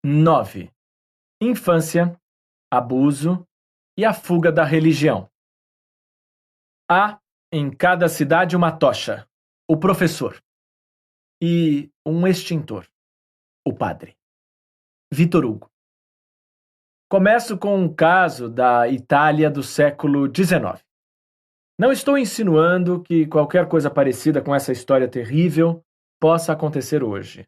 9. Infância, abuso e a fuga da religião. Há em cada cidade uma tocha, o professor, e um extintor, o padre. Victor Hugo. Começo com um caso da Itália do século XIX. Não estou insinuando que qualquer coisa parecida com essa história terrível possa acontecer hoje.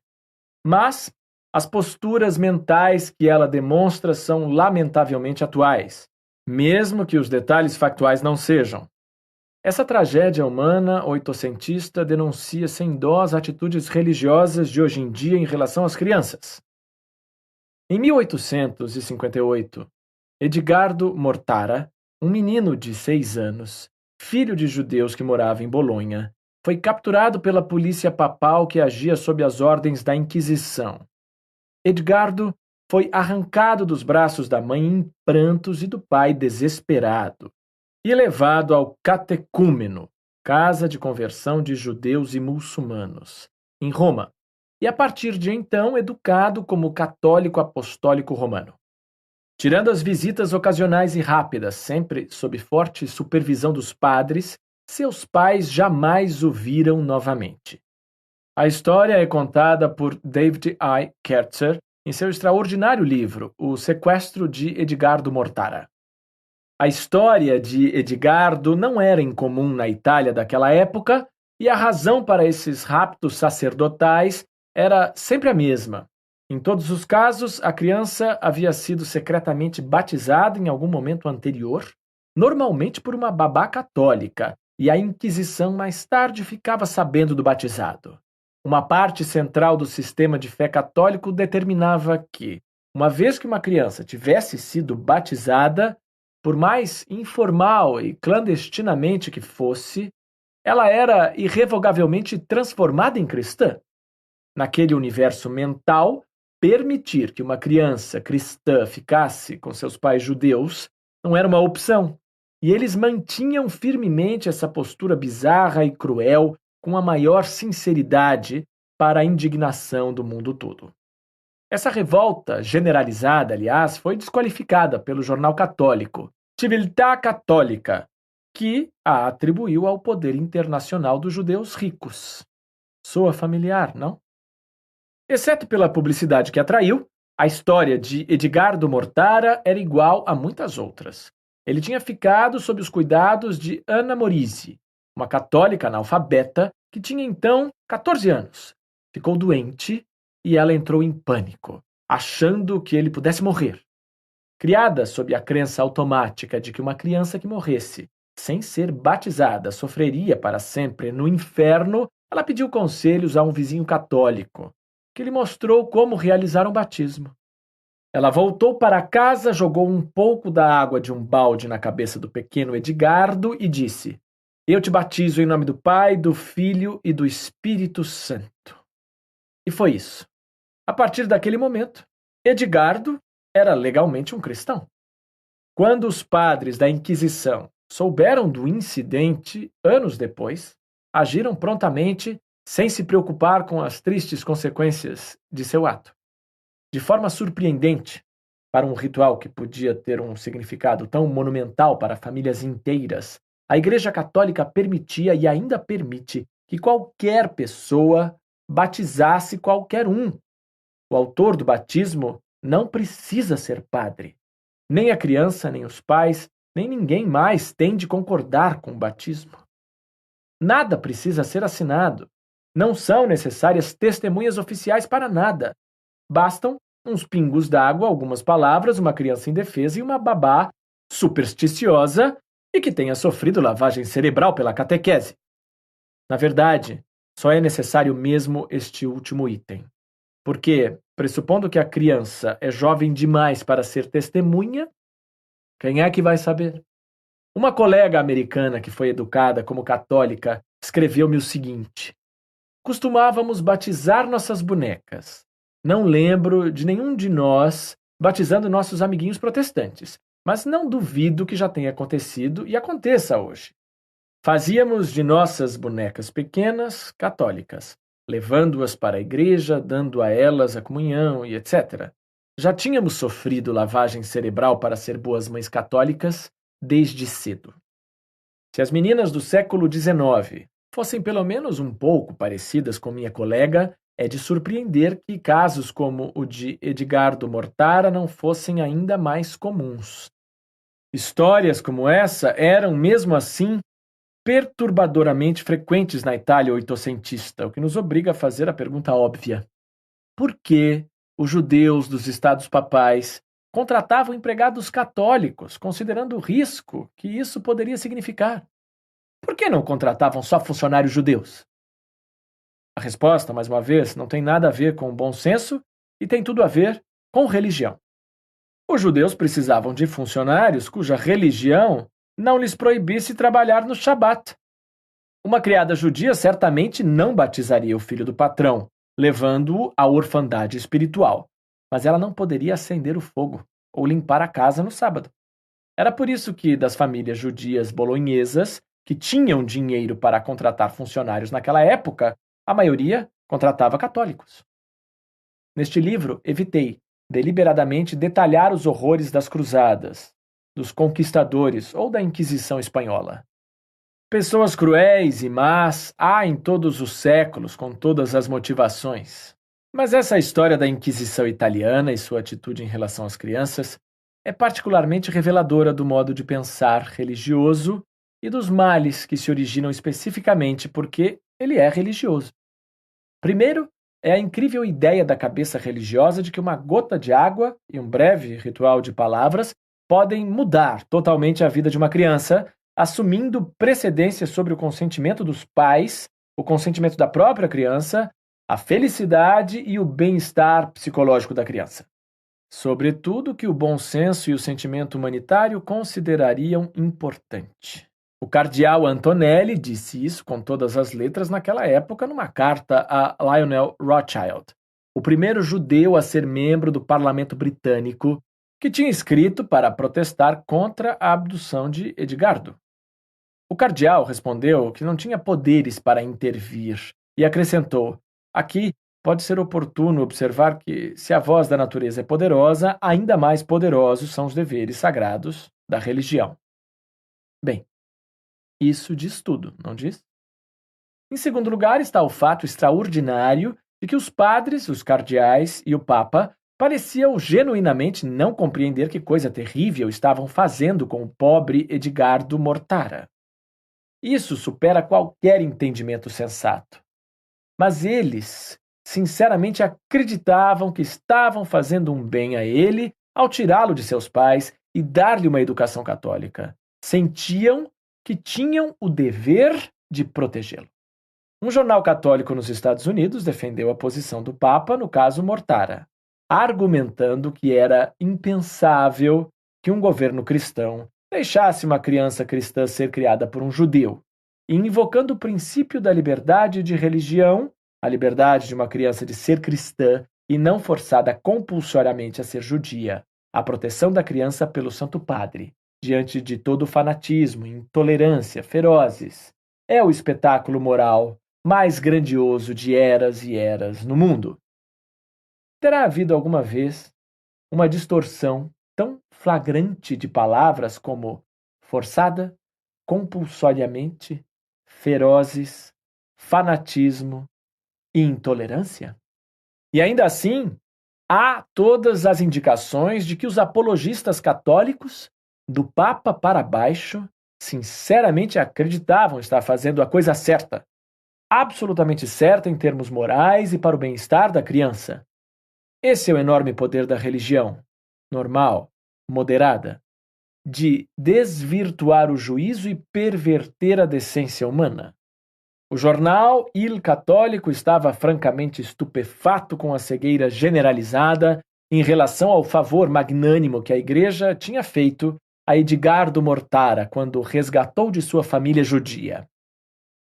Mas as posturas mentais que ela demonstra são lamentavelmente atuais, mesmo que os detalhes factuais não sejam. Essa tragédia humana oitocentista denuncia sem dó as atitudes religiosas de hoje em dia em relação às crianças. Em 1858, Edgardo Mortara, um menino de 6 anos, filho de judeus que morava em Bolonha, foi capturado pela polícia papal que agia sob as ordens da Inquisição. Edgardo foi arrancado dos braços da mãe em prantos e do pai desesperado e levado ao catecúmeno, casa de conversão de judeus e muçulmanos, em Roma, e a partir de então educado como católico apostólico romano. Tirando as visitas ocasionais e rápidas, sempre sob forte supervisão dos padres, seus pais jamais o viram novamente. A história é contada por David I. Kertzer em seu extraordinário livro, O Sequestro de Edgardo Mortara. A história de Edgardo não era incomum na Itália daquela época e a razão para esses raptos sacerdotais era sempre a mesma. Em todos os casos, a criança havia sido secretamente batizada em algum momento anterior, normalmente por uma babá católica, e a Inquisição mais tarde ficava sabendo do batizado. Uma parte central do sistema de fé católico determinava que, uma vez que uma criança tivesse sido batizada, por mais informal e clandestinamente que fosse, ela era irrevogavelmente transformada em cristã. Naquele universo mental, permitir que uma criança cristã ficasse com seus pais judeus não era uma opção, e eles mantinham firmemente essa postura bizarra e cruel com a maior sinceridade para a indignação do mundo todo. Essa revolta generalizada, aliás, foi desqualificada pelo jornal católico Civiltà Cattolica, que a atribuiu ao poder internacional dos judeus ricos. Soa familiar, não? Exceto pela publicidade que atraiu, a história de Edgardo Mortara era igual a muitas outras. Ele tinha ficado sob os cuidados de Anna Morisi, uma católica analfabeta que tinha então 14 anos. Ficou doente e ela entrou em pânico, achando que ele pudesse morrer. Criada sob a crença automática de que uma criança que morresse sem ser batizada sofreria para sempre no inferno, ela pediu conselhos a um vizinho católico, que lhe mostrou como realizar um batismo. Ela voltou para casa, jogou um pouco da água de um balde na cabeça do pequeno Edgardo e disse: "Eu te batizo em nome do Pai, do Filho e do Espírito Santo." E foi isso. A partir daquele momento, Edgardo era legalmente um cristão. Quando os padres da Inquisição souberam do incidente, anos depois, agiram prontamente, sem se preocupar com as tristes consequências de seu ato. De forma surpreendente, para um ritual que podia ter um significado tão monumental para famílias inteiras, a Igreja Católica permitia e ainda permite que qualquer pessoa batizasse qualquer um. O autor do batismo não precisa ser padre. Nem a criança, nem os pais, nem ninguém mais tem de concordar com o batismo. Nada precisa ser assinado. Não são necessárias testemunhas oficiais para nada. Bastam uns pingos d'água, algumas palavras, uma criança indefesa e uma babá supersticiosa e que tenha sofrido lavagem cerebral pela catequese. Na verdade, só é necessário mesmo este último item. Porque, pressupondo que a criança é jovem demais para ser testemunha, quem é que vai saber? Uma colega americana que foi educada como católica escreveu-me o seguinte: "Costumávamos batizar nossas bonecas. Não lembro de nenhum de nós batizando nossos amiguinhos protestantes, mas não duvido que já tenha acontecido e aconteça hoje. Fazíamos de nossas bonecas pequenas católicas, levando-as para a igreja, dando a elas a comunhão e etc. Já tínhamos sofrido lavagem cerebral para ser boas mães católicas desde cedo. Se as meninas do século XIX fossem pelo menos um pouco parecidas com minha colega, é de surpreender que casos como o de Edgardo Mortara não fossem ainda mais comuns. Histórias como essa eram, mesmo assim, perturbadoramente frequentes na Itália oitocentista, o que nos obriga a fazer a pergunta óbvia: por que os judeus dos estados papais contratavam empregados católicos, considerando o risco que isso poderia significar? Por que não contratavam só funcionários judeus? A resposta, mais uma vez, não tem nada a ver com bom senso e tem tudo a ver com religião. Os judeus precisavam de funcionários cuja religião não lhes proibisse trabalhar no Shabat. Uma criada judia certamente não batizaria o filho do patrão, levando-o à orfandade espiritual, mas ela não poderia acender o fogo ou limpar a casa no sábado. Era por isso que, das famílias judias bolonhesas, que tinham dinheiro para contratar funcionários naquela época, a maioria contratava católicos. Neste livro, evitei deliberadamente detalhar os horrores das cruzadas, dos conquistadores ou da Inquisição espanhola. Pessoas cruéis e más há em todos os séculos, com todas as motivações. Mas essa história da Inquisição italiana e sua atitude em relação às crianças é particularmente reveladora do modo de pensar religioso e dos males que se originam especificamente porque ele é religioso. Primeiro, é a incrível ideia da cabeça religiosa de que uma gota de água e um breve ritual de palavras podem mudar totalmente a vida de uma criança, assumindo precedência sobre o consentimento dos pais, o consentimento da própria criança, a felicidade e o bem-estar psicológico da criança. Sobretudo que o bom senso e o sentimento humanitário considerariam importante. O cardeal Antonelli disse isso com todas as letras naquela época numa carta a Lionel Rothschild, o primeiro judeu a ser membro do parlamento britânico, que tinha escrito para protestar contra a abdução de Edgardo. O cardeal respondeu que não tinha poderes para intervir e acrescentou: aqui pode ser oportuno observar que, se a voz da natureza é poderosa, ainda mais poderosos são os deveres sagrados da religião. Bem, isso diz tudo, não diz? Em segundo lugar está o fato extraordinário de que os padres, os cardeais e o Papa pareciam genuinamente não compreender que coisa terrível estavam fazendo com o pobre Edgardo Mortara. Isso supera qualquer entendimento sensato. Mas eles, sinceramente, acreditavam que estavam fazendo um bem a ele ao tirá-lo de seus pais e dar-lhe uma educação católica. Sentiam que tinham o dever de protegê-lo. Um jornal católico nos Estados Unidos defendeu a posição do Papa no caso Mortara, argumentando que era impensável que um governo cristão deixasse uma criança cristã ser criada por um judeu, e invocando o princípio da liberdade de religião, a liberdade de uma criança de ser cristã e não forçada compulsoriamente a ser judia, a proteção da criança pelo Santo Padre, diante de todo o fanatismo e intolerância ferozes, é o espetáculo moral mais grandioso de eras e eras no mundo. Terá havido alguma vez uma distorção tão flagrante de palavras como forçada, compulsoriamente, ferozes, fanatismo e intolerância? E ainda assim, há todas as indicações de que os apologistas católicos, do Papa para baixo, sinceramente acreditavam estar fazendo a coisa certa, absolutamente certa em termos morais e para o bem-estar da criança. Esse é o enorme poder da religião, normal, moderada, de desvirtuar o juízo e perverter a decência humana. O jornal Il Católico estava francamente estupefato com a cegueira generalizada em relação ao favor magnânimo que a Igreja tinha feito a Edgardo Mortara quando o resgatou de sua família judia.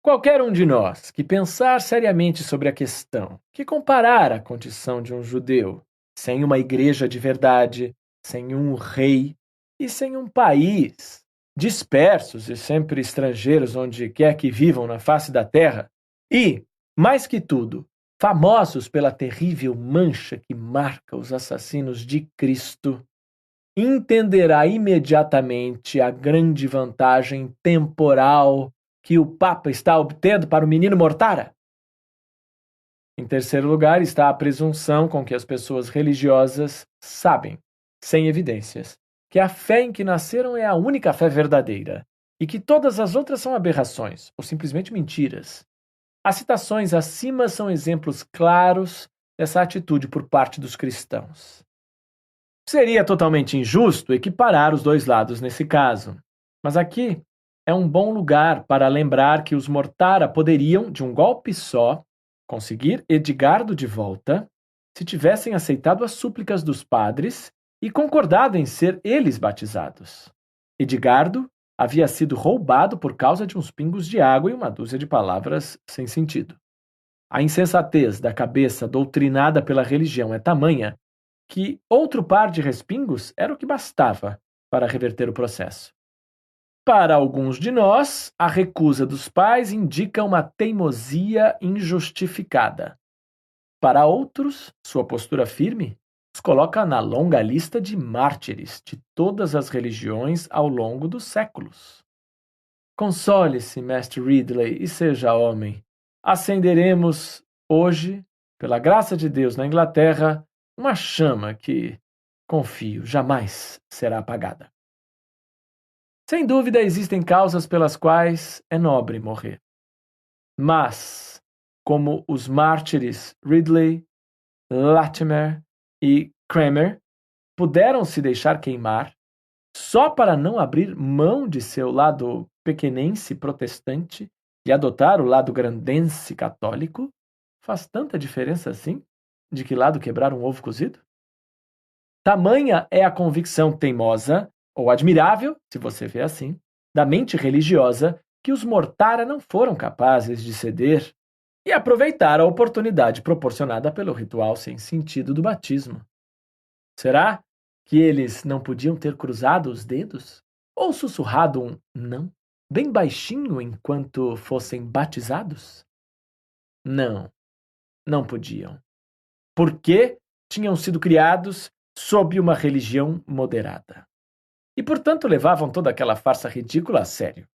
Qualquer um de nós que pensar seriamente sobre a questão, que comparar a condição de um judeu sem uma igreja de verdade, sem um rei e sem um país, dispersos e sempre estrangeiros onde quer que vivam na face da terra, e, mais que tudo, famosos pela terrível mancha que marca os assassinos de Cristo, entenderá imediatamente a grande vantagem temporal que o Papa está obtendo para o menino Mortara. Em terceiro lugar está a presunção com que as pessoas religiosas sabem, sem evidências, que a fé em que nasceram é a única fé verdadeira e que todas as outras são aberrações ou simplesmente mentiras. As citações acima são exemplos claros dessa atitude por parte dos cristãos. Seria totalmente injusto equiparar os dois lados nesse caso, mas aqui é um bom lugar para lembrar que os Mortara poderiam, de um golpe só, conseguir Edgardo de volta se tivessem aceitado as súplicas dos padres e concordado em ser eles batizados. Edgardo havia sido roubado por causa de uns pingos de água e uma dúzia de palavras sem sentido. A insensatez da cabeça doutrinada pela religião é tamanha que outro par de respingos era o que bastava para reverter o processo. Para alguns de nós, a recusa dos pais indica uma teimosia injustificada. Para outros, sua postura firme os coloca na longa lista de mártires de todas as religiões ao longo dos séculos. Console-se, mestre Ridley, e seja homem. Acenderemos hoje, pela graça de Deus na Inglaterra, uma chama que, confio, jamais será apagada. Sem dúvida, existem causas pelas quais é nobre morrer. Mas, como os mártires Ridley, Latimer e Cranmer puderam se deixar queimar só para não abrir mão de seu lado pequenense protestante e adotar o lado grandense católico, faz tanta diferença assim de que lado quebrar um ovo cozido? Tamanha é a convicção teimosa, ou admirável, se você vê assim, da mente religiosa, que os Mortara não foram capazes de ceder e aproveitar a oportunidade proporcionada pelo ritual sem sentido do batismo. Será que eles não podiam ter cruzado os dedos? Ou sussurrado um não, bem baixinho enquanto fossem batizados? Não, não podiam. Porque tinham sido criados sob uma religião moderada. E, portanto, levavam toda aquela farsa ridícula a sério.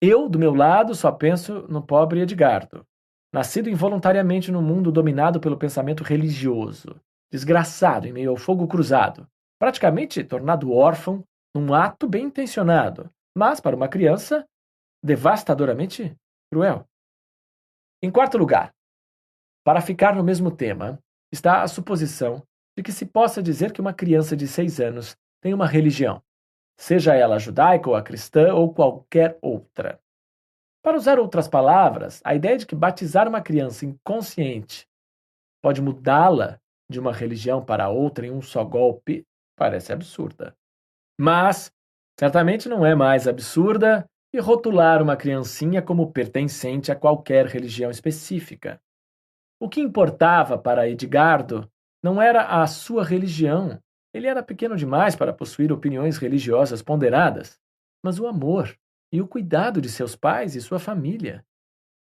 Eu, do meu lado, só penso no pobre Edgardo, nascido involuntariamente num mundo dominado pelo pensamento religioso, desgraçado em meio ao fogo cruzado, praticamente tornado órfão num ato bem intencionado, mas, para uma criança, devastadoramente cruel. Em quarto lugar, para ficar no mesmo tema, está a suposição de que se possa dizer que uma criança de 6 anos tem uma religião, seja ela judaica ou a cristã ou qualquer outra. Para usar outras palavras, a ideia de que batizar uma criança inconsciente pode mudá-la de uma religião para outra em um só golpe parece absurda. Mas certamente não é mais absurda que rotular uma criancinha como pertencente a qualquer religião específica. O que importava para Edgardo não era a sua religião. Ele era pequeno demais para possuir opiniões religiosas ponderadas, mas o amor e o cuidado de seus pais e sua família.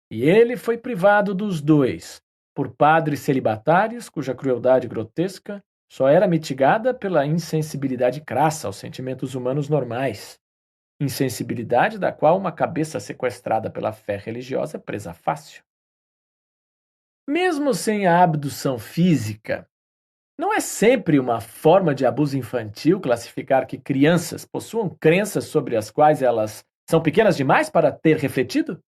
E ele foi privado dos dois, por padres celibatários cuja crueldade grotesca só era mitigada pela insensibilidade crassa aos sentimentos humanos normais, insensibilidade da qual uma cabeça sequestrada pela fé religiosa é presa fácil. Mesmo sem a abdução física, não é sempre uma forma de abuso infantil classificar que crianças possuam crenças sobre as quais elas são pequenas demais para ter refletido?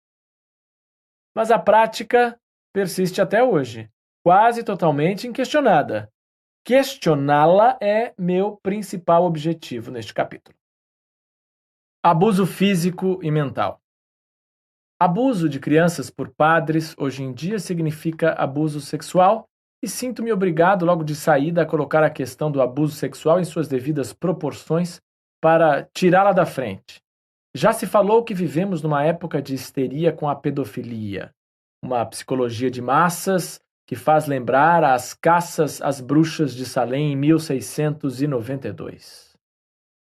Mas a prática persiste até hoje, quase totalmente inquestionada. Questioná-la é meu principal objetivo neste capítulo. Abuso físico e mental. Abuso de crianças por padres hoje em dia significa abuso sexual e sinto-me obrigado logo de saída a colocar a questão do abuso sexual em suas devidas proporções para tirá-la da frente. Já se falou que vivemos numa época de histeria com a pedofilia, uma psicologia de massas que faz lembrar as caças às bruxas de Salem em 1692.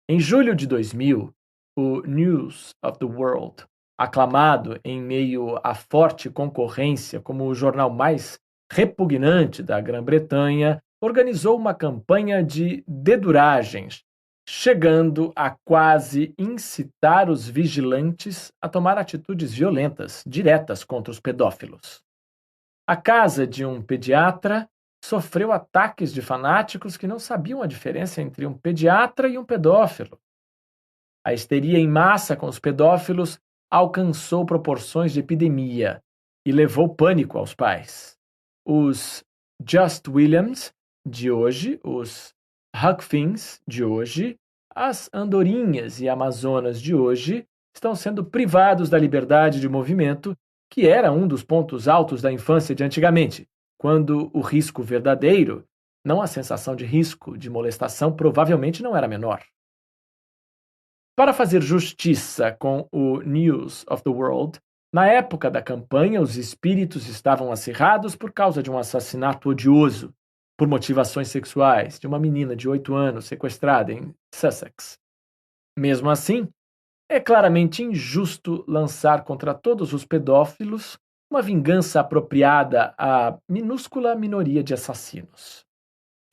Em julho de 2000, o News of the World, aclamado em meio à forte concorrência como o jornal mais repugnante da Grã-Bretanha organizou uma campanha de deduragens, chegando a quase incitar os vigilantes a tomar atitudes violentas, diretas contra os pedófilos. A casa de um pediatra sofreu ataques de fanáticos que não sabiam a diferença entre um pediatra e um pedófilo. A histeria em massa com os pedófilos alcançou proporções de epidemia e levou pânico aos pais. Os Just Williams de hoje, os Huck Finns de hoje, as andorinhas e amazonas de hoje estão sendo privados da liberdade de movimento, que era um dos pontos altos da infância de antigamente, quando o risco verdadeiro, não a sensação de risco de molestação, provavelmente não era menor. Para fazer justiça com o News of the World, na época da campanha, os espíritos estavam acirrados por causa de um assassinato odioso, por motivações sexuais, de uma menina de 8 anos sequestrada em Sussex. Mesmo assim, é claramente injusto lançar contra todos os pedófilos uma vingança apropriada à minúscula minoria de assassinos.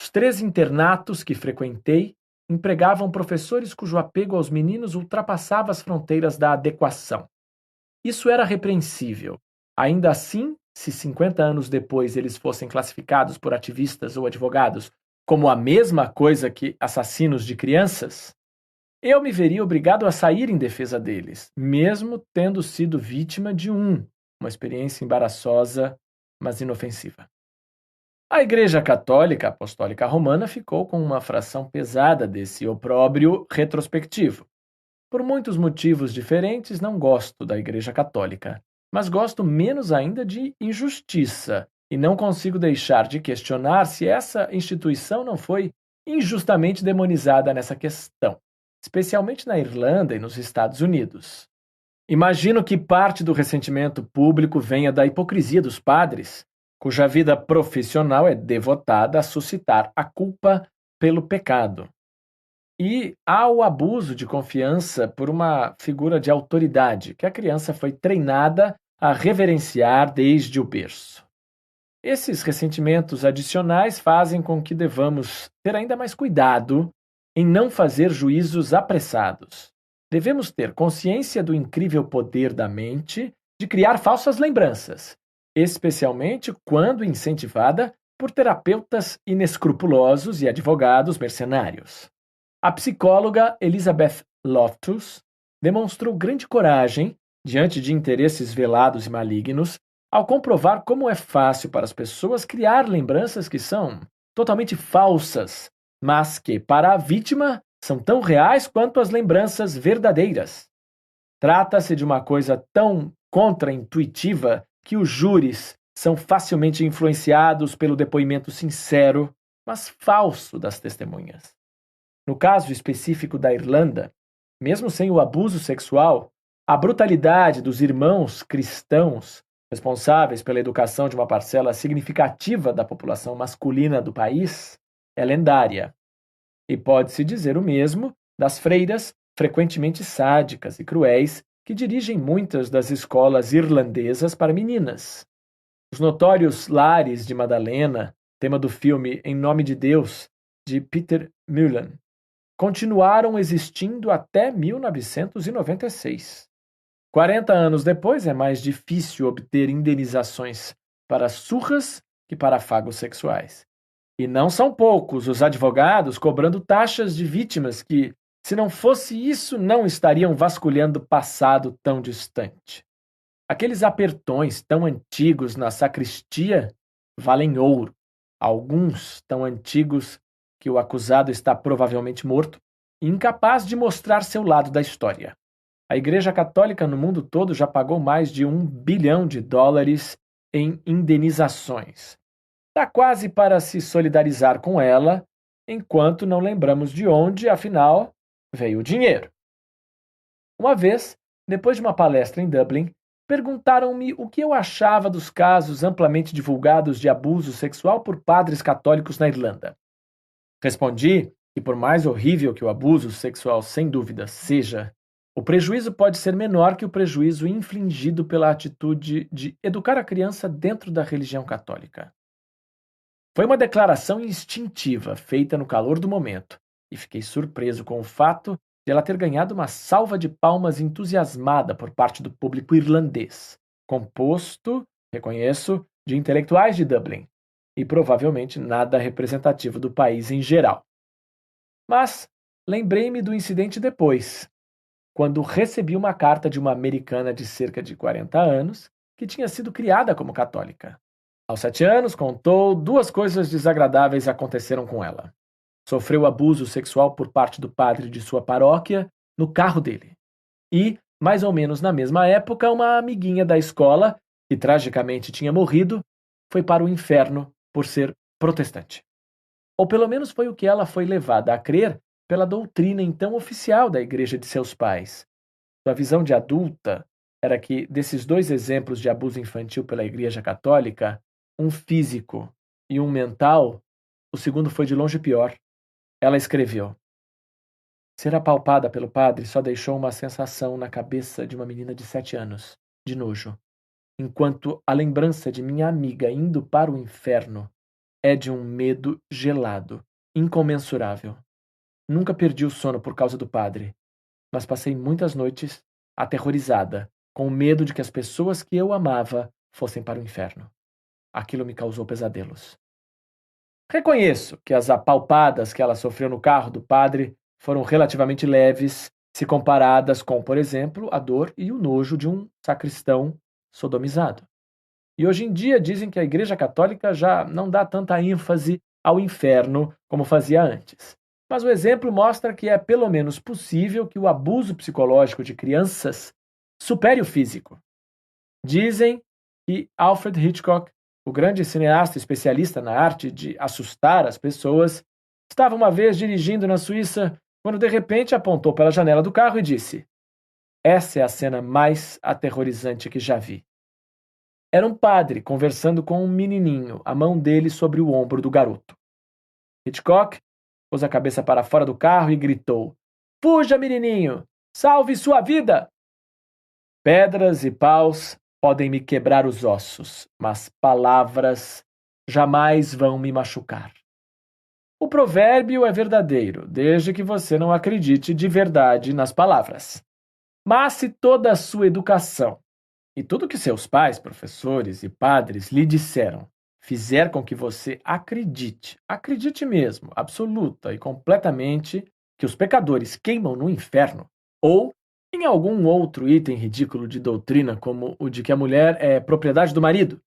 Os 3 internatos que frequentei empregavam professores cujo apego aos meninos ultrapassava as fronteiras da adequação. Isso era repreensível. Ainda assim, se 50 anos depois eles fossem classificados por ativistas ou advogados como a mesma coisa que assassinos de crianças, eu me veria obrigado a sair em defesa deles, mesmo tendo sido vítima de uma experiência embaraçosa, mas inofensiva. A Igreja Católica Apostólica Romana ficou com uma fração pesada desse opróbrio retrospectivo. Por muitos motivos diferentes, não gosto da Igreja Católica, mas gosto menos ainda de injustiça, e não consigo deixar de questionar se essa instituição não foi injustamente demonizada nessa questão, especialmente na Irlanda e nos Estados Unidos. Imagino que parte do ressentimento público venha da hipocrisia dos padres, cuja vida profissional é devotada a suscitar a culpa pelo pecado. E há o abuso de confiança por uma figura de autoridade que a criança foi treinada a reverenciar desde o berço. Esses ressentimentos adicionais fazem com que devamos ter ainda mais cuidado em não fazer juízos apressados. Devemos ter consciência do incrível poder da mente de criar falsas lembranças, especialmente quando incentivada por terapeutas inescrupulosos e advogados mercenários. A psicóloga Elizabeth Loftus demonstrou grande coragem diante de interesses velados e malignos ao comprovar como é fácil para as pessoas criar lembranças que são totalmente falsas, mas que, para a vítima, são tão reais quanto as lembranças verdadeiras. Trata-se de uma coisa tão contraintuitiva que os júris são facilmente influenciados pelo depoimento sincero, mas falso das testemunhas. No caso específico da Irlanda, mesmo sem o abuso sexual, a brutalidade dos irmãos cristãos, responsáveis pela educação de uma parcela significativa da população masculina do país, é lendária. E pode-se dizer o mesmo das freiras, frequentemente sádicas e cruéis, que dirigem muitas das escolas irlandesas para meninas. Os notórios lares de Madalena, tema do filme Em Nome de Deus, de Peter Mullan, continuaram existindo até 1996. 40 anos depois, é mais difícil obter indenizações para surras que para afagos sexuais. E não são poucos os advogados cobrando taxas de vítimas que, se não fosse isso, não estariam vasculhando passado tão distante. Aqueles apertões tão antigos na sacristia valem ouro, alguns tão antigos que o acusado está provavelmente morto e incapaz de mostrar seu lado da história. A Igreja Católica no mundo todo já pagou mais de $1 bilhão em indenizações. Dá quase para se solidarizar com ela, enquanto não lembramos de onde, afinal, veio o dinheiro. Uma vez, depois de uma palestra em Dublin, perguntaram-me o que eu achava dos casos amplamente divulgados de abuso sexual por padres católicos na Irlanda. Respondi que, por mais horrível que o abuso sexual sem dúvida seja, o prejuízo pode ser menor que o prejuízo infligido pela atitude de educar a criança dentro da religião católica. Foi uma declaração instintiva, feita no calor do momento, e fiquei surpreso com o fato de ela ter ganhado uma salva de palmas entusiasmada por parte do público irlandês, composto, reconheço, de intelectuais de Dublin, e provavelmente nada representativo do país em geral. Mas lembrei-me do incidente depois, quando recebi uma carta de uma americana de cerca de 40 anos que tinha sido criada como católica. Aos 7 anos, contou, 2 coisas desagradáveis aconteceram com ela. Sofreu abuso sexual por parte do padre de sua paróquia no carro dele. E, mais ou menos na mesma época, uma amiguinha da escola, que tragicamente tinha morrido, foi para o inferno por ser protestante. Ou pelo menos foi o que ela foi levada a crer pela doutrina então oficial da igreja de seus pais. Sua visão de adulta era que, desses 2 exemplos de abuso infantil pela igreja católica, um físico e um mental, o segundo foi de longe pior. Ela escreveu: ser apalpada pelo padre só deixou uma sensação na cabeça de uma menina de 7 anos, de nojo, enquanto a lembrança de minha amiga indo para o inferno é de um medo gelado, incomensurável. Nunca perdi o sono por causa do padre, mas passei muitas noites aterrorizada, com medo de que as pessoas que eu amava fossem para o inferno. Aquilo me causou pesadelos. Reconheço que as apalpadas que ela sofreu no carro do padre foram relativamente leves, se comparadas com, por exemplo, a dor e o nojo de um sacristão sodomizado. E hoje em dia dizem que a Igreja Católica já não dá tanta ênfase ao inferno como fazia antes. Mas o exemplo mostra que é pelo menos possível que o abuso psicológico de crianças supere o físico. Dizem que Alfred Hitchcock, o grande cineasta especialista na arte de assustar as pessoas, estava uma vez dirigindo na Suíça quando de repente apontou pela janela do carro e disse: essa é a cena mais aterrorizante que já vi. Era um padre conversando com um menininho, a mão dele sobre o ombro do garoto. Hitchcock pôs a cabeça para fora do carro e gritou: fuja, menininho! Salve sua vida! Pedras e paus podem me quebrar os ossos, mas palavras jamais vão me machucar. O provérbio é verdadeiro, desde que você não acredite de verdade nas palavras. Mas se toda a sua educação e tudo que seus pais, professores e padres lhe disseram fizer com que você acredite mesmo, absoluta e completamente, que os pecadores queimam no inferno, ou em algum outro item ridículo de doutrina, como o de que a mulher é propriedade do marido,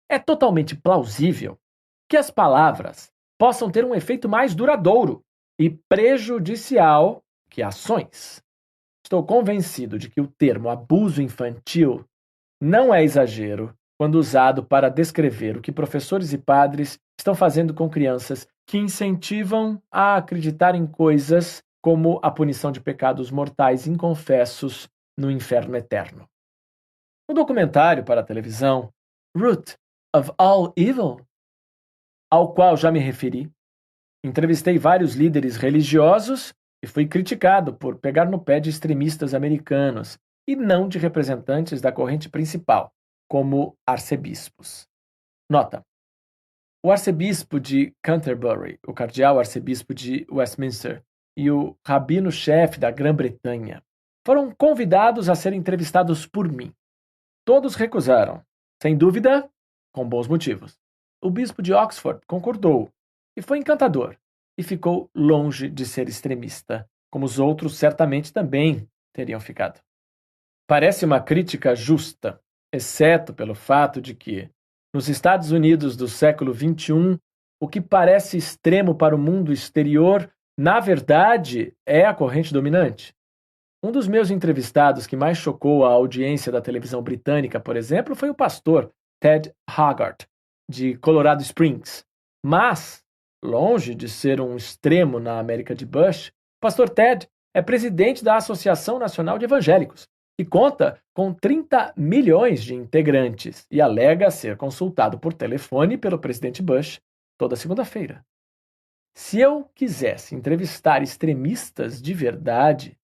é totalmente plausível que as palavras possam ter um efeito mais duradouro e prejudicial que ações. Estou convencido de que o termo abuso infantil não é exagero quando usado para descrever o que professores e padres estão fazendo com crianças que incentivam a acreditar em coisas como a punição de pecados mortais inconfessos no inferno eterno. No documentário para a televisão Root of All Evil, ao qual já me referi, entrevistei vários líderes religiosos e fui criticado por pegar no pé de extremistas americanos e não de representantes da corrente principal, como arcebispos. Nota: o arcebispo de Canterbury, o cardeal arcebispo de Westminster e o rabino-chefe da Grã-Bretanha foram convidados a ser entrevistados por mim. Todos recusaram, sem dúvida, com bons motivos. O bispo de Oxford concordou, e foi encantador, e ficou longe de ser extremista, como os outros certamente também teriam ficado. Parece uma crítica justa, exceto pelo fato de que, nos Estados Unidos do século XXI, o que parece extremo para o mundo exterior, na verdade, é a corrente dominante. Um dos meus entrevistados que mais chocou a audiência da televisão britânica, por exemplo, foi o pastor Ted Haggard, de Colorado Springs. Mas, longe de ser um extremo na América de Bush, o pastor Ted é presidente da Associação Nacional de Evangélicos e conta com 30 milhões de integrantes e alega ser consultado por telefone pelo presidente Bush toda segunda-feira. Se eu quisesse entrevistar extremistas de verdade,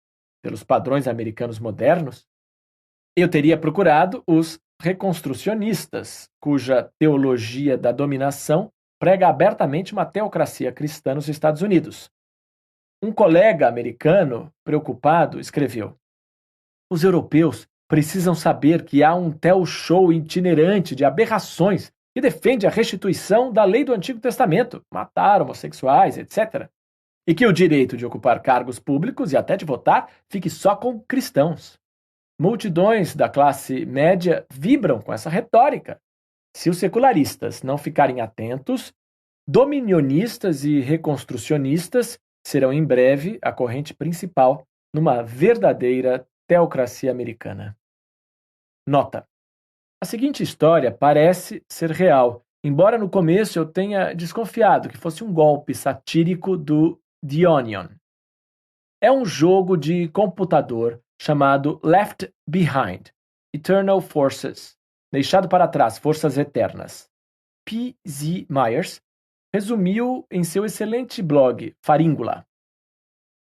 pelos padrões americanos modernos, eu teria procurado os reconstrucionistas, cuja teologia da dominação prega abertamente uma teocracia cristã nos Estados Unidos. Um colega americano, preocupado, escreveu: os europeus precisam saber que há um show itinerante de aberrações que defende a restituição da lei do Antigo Testamento, matar homossexuais, etc. E que o direito de ocupar cargos públicos e até de votar fique só com cristãos. Multidões da classe média vibram com essa retórica. Se os secularistas não ficarem atentos, dominionistas e reconstrucionistas serão em breve a corrente principal numa verdadeira teocracia americana. Nota: a seguinte história parece ser real, embora no começo eu tenha desconfiado que fosse um golpe satírico do The Onion. É um jogo de computador chamado Left Behind, Eternal Forces, deixado para trás, Forças Eternas. P. Z. Myers resumiu em seu excelente blog Faríngula.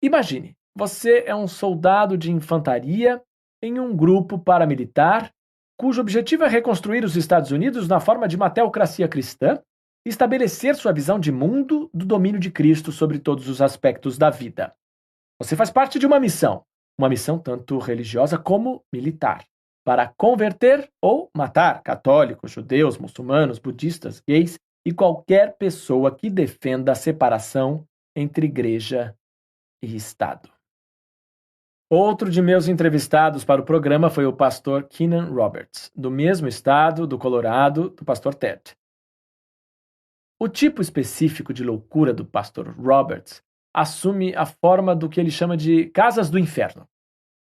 Imagine, você é um soldado de infantaria em um grupo paramilitar cujo objetivo é reconstruir os Estados Unidos na forma de uma teocracia cristã e estabelecer sua visão de mundo do domínio de Cristo sobre todos os aspectos da vida. Você faz parte de uma missão tanto religiosa como militar, para converter ou matar católicos, judeus, muçulmanos, budistas, gays e qualquer pessoa que defenda a separação entre igreja e Estado. Outro de meus entrevistados para o programa foi o pastor Keenan Roberts, do mesmo estado do Colorado do pastor Ted. O tipo específico de loucura do pastor Roberts assume a forma do que ele chama de casas do inferno.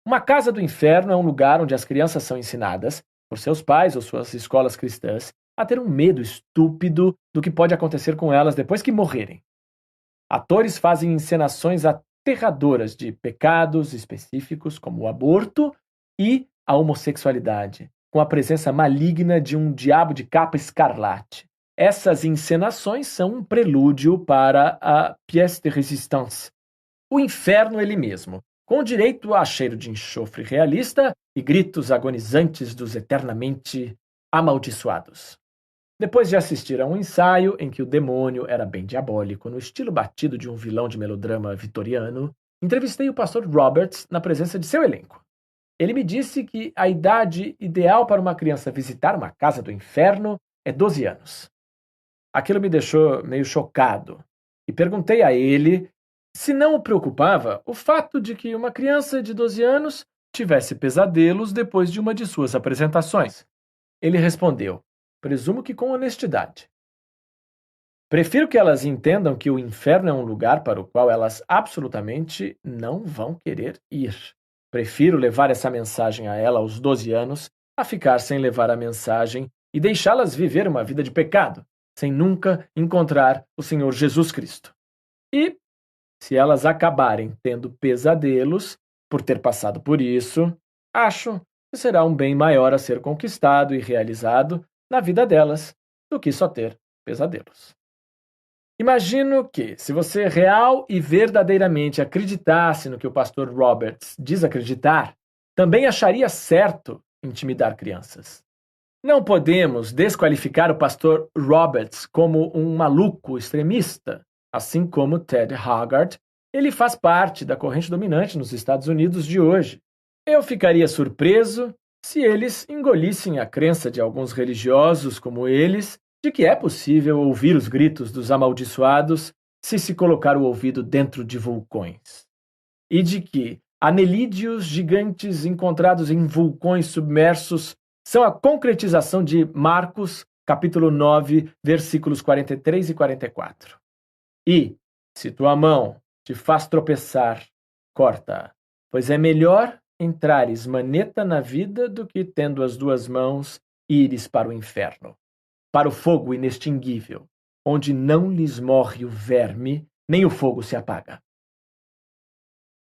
Uma casa do inferno é um lugar onde as crianças são ensinadas, por seus pais ou suas escolas cristãs, a ter um medo estúpido do que pode acontecer com elas depois que morrerem. Atores fazem encenações aterradoras de pecados específicos, como o aborto e a homossexualidade, com a presença maligna de um diabo de capa escarlate. Essas encenações são um prelúdio para a pièce de résistance, o inferno ele mesmo, com direito a cheiro de enxofre realista e gritos agonizantes dos eternamente amaldiçoados. Depois de assistir a um ensaio em que o demônio era bem diabólico, no estilo batido de um vilão de melodrama vitoriano, entrevistei o pastor Roberts na presença de seu elenco. Ele me disse que a idade ideal para uma criança visitar uma casa do inferno é 12 anos. Aquilo me deixou meio chocado e perguntei a ele se não o preocupava o fato de que uma criança de 12 anos tivesse pesadelos depois de uma de suas apresentações. Ele respondeu: presumo que com honestidade. Prefiro que elas entendam que o inferno é um lugar para o qual elas absolutamente não vão querer ir. Prefiro levar essa mensagem a ela aos 12 anos a ficar sem levar a mensagem e deixá-las viver uma vida de pecado, sem nunca encontrar o Senhor Jesus Cristo. E, se elas acabarem tendo pesadelos por ter passado por isso, acho que será um bem maior a ser conquistado e realizado na vida delas do que só ter pesadelos. Imagino que, se você real e verdadeiramente acreditasse no que o pastor Roberts diz acreditar, também acharia certo intimidar crianças. Não podemos desqualificar o pastor Roberts como um maluco extremista, assim como Ted Haggard. Ele faz parte da corrente dominante nos Estados Unidos de hoje. Eu ficaria surpreso se eles engolissem a crença de alguns religiosos como eles de que é possível ouvir os gritos dos amaldiçoados se colocar o ouvido dentro de vulcões. E de que anelídeos gigantes encontrados em vulcões submersos são a concretização de Marcos, capítulo 9, versículos 43 e 44. E, se tua mão te faz tropeçar, corta, pois é melhor entrares maneta na vida do que, tendo as duas mãos, ires para o inferno, para o fogo inextinguível, onde não lhes morre o verme, nem o fogo se apaga.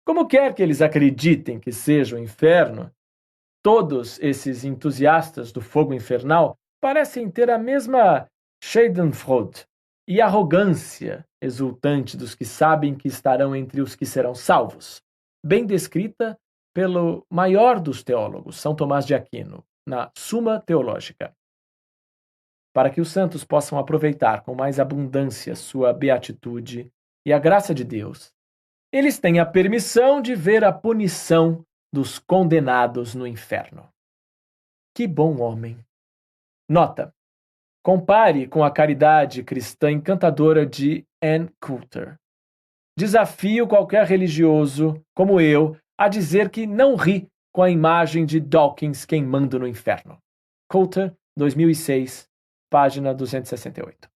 Como quer que eles acreditem que seja o inferno, todos esses entusiastas do fogo infernal parecem ter a mesma Schadenfreude e arrogância exultante dos que sabem que estarão entre os que serão salvos, bem descrita pelo maior dos teólogos, São Tomás de Aquino, na Suma Teológica. para que os santos possam aproveitar com mais abundância sua beatitude e a graça de Deus, eles têm a permissão de ver a punição dos condenados no inferno. Que bom homem! Nota: compare com a caridade cristã encantadora de Ann Coulter. Desafio qualquer religioso, como eu, a dizer que não ri com a imagem de Dawkins queimando no inferno. Coulter, 2006, página 268.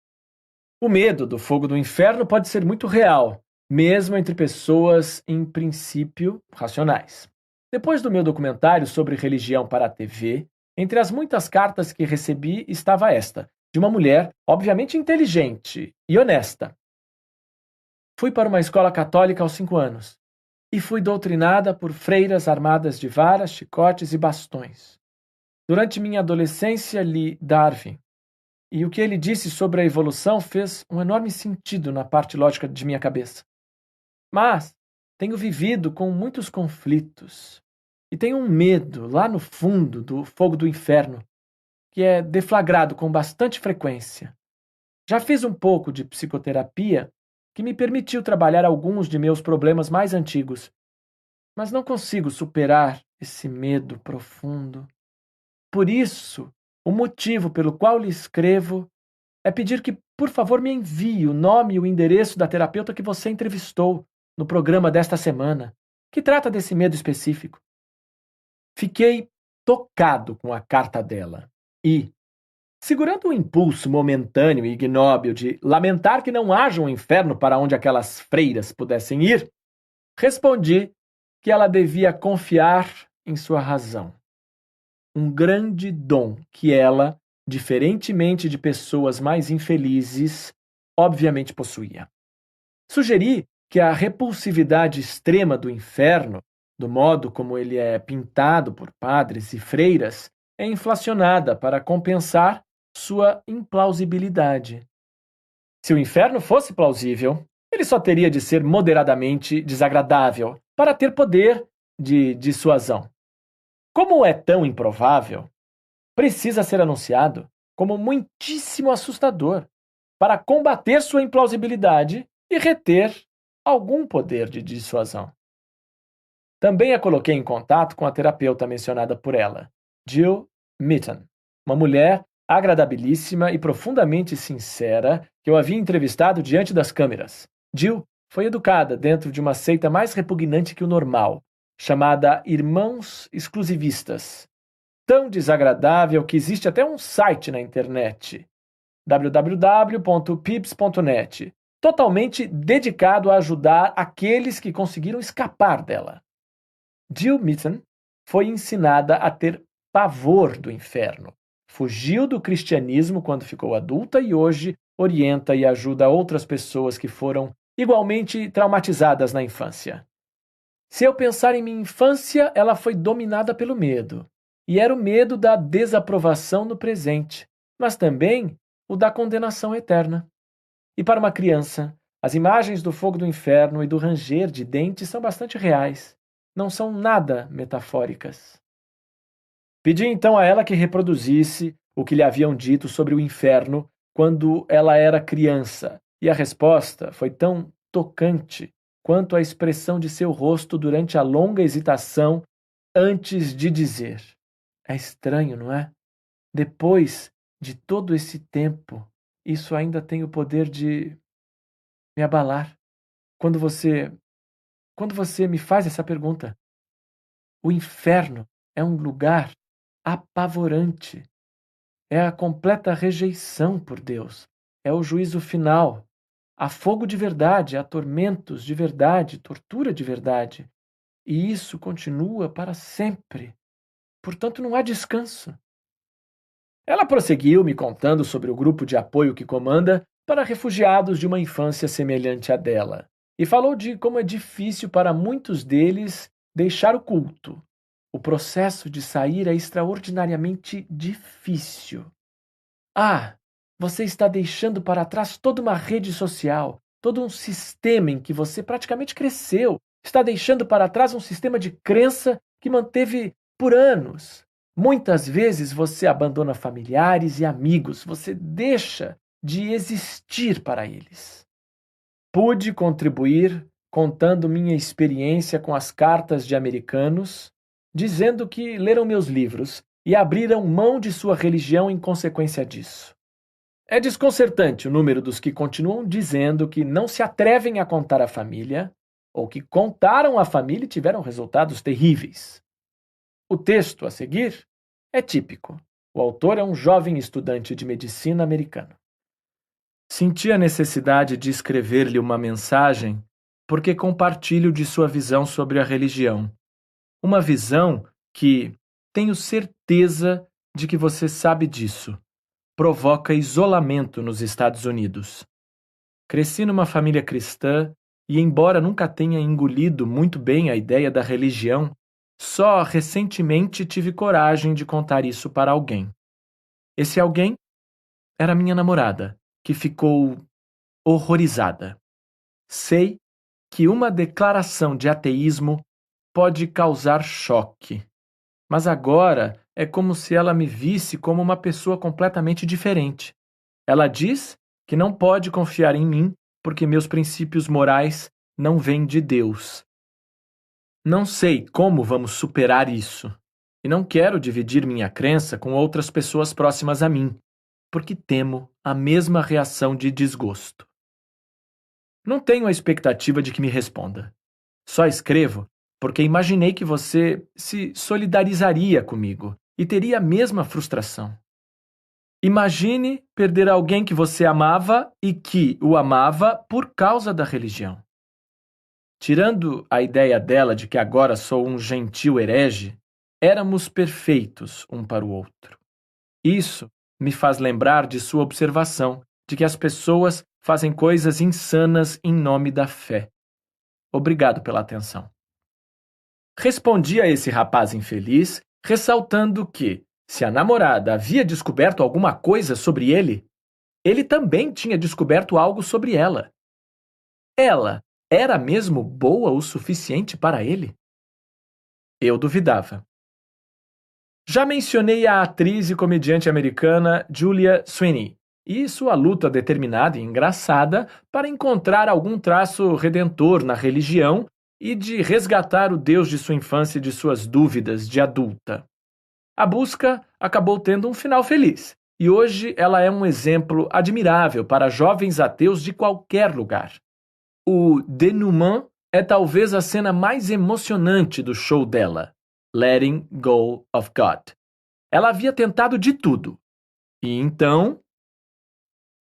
O medo do fogo do inferno pode ser muito real, mesmo entre pessoas, em princípio, racionais. Depois do meu documentário sobre religião para a TV, entre as muitas cartas que recebi estava esta, de uma mulher, obviamente inteligente e honesta. Fui para uma escola católica aos 5 anos e fui doutrinada por freiras armadas de varas, chicotes e bastões. Durante minha adolescência li Darwin, e o que ele disse sobre a evolução fez um enorme sentido na parte lógica de minha cabeça. Mas tenho vivido com muitos conflitos e tenho um medo lá no fundo do fogo do inferno, que é deflagrado com bastante frequência. Já fiz um pouco de psicoterapia que me permitiu trabalhar alguns de meus problemas mais antigos, mas não consigo superar esse medo profundo. Por isso, o motivo pelo qual lhe escrevo é pedir que, por favor, me envie o nome e o endereço da terapeuta que você entrevistou no programa desta semana, que trata desse medo específico. Fiquei tocado com a carta dela e, segurando o impulso momentâneo e ignóbil de lamentar que não haja um inferno para onde aquelas freiras pudessem ir, respondi que ela devia confiar em sua razão. Um grande dom que ela, diferentemente de pessoas mais infelizes, obviamente possuía. Sugeri que a repulsividade extrema do inferno, do modo como ele é pintado por padres e freiras, é inflacionada para compensar sua implausibilidade. Se o inferno fosse plausível, ele só teria de ser moderadamente desagradável para ter poder de dissuasão. Como é tão improvável, precisa ser anunciado como muitíssimo assustador para combater sua implausibilidade e reter algum poder de dissuasão. Também a coloquei em contato com a terapeuta mencionada por ela, Jill Mitton, uma mulher agradabilíssima e profundamente sincera que eu havia entrevistado diante das câmeras. Jill foi educada dentro de uma seita mais repugnante que o normal, chamada Irmãos Exclusivistas, tão desagradável que existe até um site na internet, www.pips.net, totalmente dedicado a ajudar aqueles que conseguiram escapar dela. Jill Mitton foi ensinada a ter pavor do inferno. Fugiu do cristianismo quando ficou adulta e hoje orienta e ajuda outras pessoas que foram igualmente traumatizadas na infância. Se eu pensar em minha infância, ela foi dominada pelo medo. E era o medo da desaprovação no presente, mas também o da condenação eterna. E para uma criança, as imagens do fogo do inferno e do ranger de dentes são bastante reais. Não são nada metafóricas. Pedi então a ela que reproduzisse o que lhe haviam dito sobre o inferno quando ela era criança, e a resposta foi tão tocante quanto a expressão de seu rosto durante a longa hesitação antes de dizer: é estranho, não é? Depois de todo esse tempo, isso ainda tem o poder de me abalar. Quando você me faz essa pergunta, o inferno é um lugar apavorante. É a completa rejeição por Deus. É o juízo final. Há fogo de verdade, há tormentos de verdade, tortura de verdade. E isso continua para sempre. Portanto, não há descanso. Ela prosseguiu me contando sobre o grupo de apoio que comanda para refugiados de uma infância semelhante à dela. E falou de como é difícil para muitos deles deixar o culto. O processo de sair é extraordinariamente difícil. Você está deixando para trás toda uma rede social, todo um sistema em que você praticamente cresceu. Está deixando para trás um sistema de crença que manteve por anos. Muitas vezes você abandona familiares e amigos, você deixa de existir para eles. Pude contribuir contando minha experiência com as cartas de americanos, dizendo que leram meus livros e abriram mão de sua religião em consequência disso. É desconcertante o número dos que continuam dizendo que não se atrevem a contar à família ou que contaram à família e tiveram resultados terríveis. O texto a seguir é típico. O autor é um jovem estudante de medicina americano. Senti a necessidade de escrever-lhe uma mensagem porque compartilho de sua visão sobre a religião. Uma visão que, tenho certeza de que você sabe disso, provoca isolamento nos Estados Unidos. Cresci numa família cristã e, embora nunca tenha engolido muito bem a ideia da religião, só recentemente tive coragem de contar isso para alguém. Esse alguém era minha namorada, que ficou horrorizada. Sei que uma declaração de ateísmo pode causar choque, mas agora é como se ela me visse como uma pessoa completamente diferente. Ela diz que não pode confiar em mim porque meus princípios morais não vêm de Deus. Não sei como vamos superar isso, e não quero dividir minha crença com outras pessoas próximas a mim, porque temo a mesma reação de desgosto. Não tenho a expectativa de que me responda. Só escrevo porque imaginei que você se solidarizaria comigo e teria a mesma frustração. Imagine perder alguém que você amava e que o amava por causa da religião. Tirando a ideia dela de que agora sou um gentil herege, éramos perfeitos um para o outro. Isso me faz lembrar de sua observação de que as pessoas fazem coisas insanas em nome da fé. Obrigado pela atenção. Respondi a esse rapaz infeliz, ressaltando que, se a namorada havia descoberto alguma coisa sobre ele também tinha descoberto algo sobre ela. Ela era mesmo boa o suficiente para ele? Eu duvidava. Já mencionei a atriz e comediante americana Julia Sweeney e sua luta determinada e engraçada para encontrar algum traço redentor na religião e de resgatar o Deus de sua infância e de suas dúvidas de adulta. A busca acabou tendo um final feliz, e hoje ela é um exemplo admirável para jovens ateus de qualquer lugar. O dénouement é talvez a cena mais emocionante do show dela, Letting Go of God. Ela havia tentado de tudo. E então,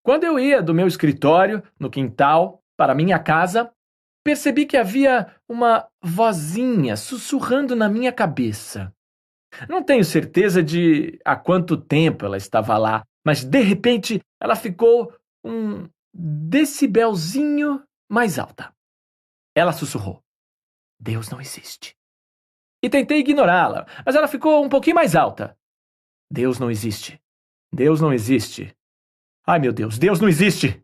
quando eu ia do meu escritório, no quintal, para minha casa, percebi que havia uma vozinha sussurrando na minha cabeça. Não tenho certeza de há quanto tempo ela estava lá, mas de repente ela ficou um decibelzinho mais alta. Ela sussurrou: Deus não existe. E tentei ignorá-la, mas ela ficou um pouquinho mais alta. Deus não existe. Deus não existe. Ai, meu Deus, Deus não existe!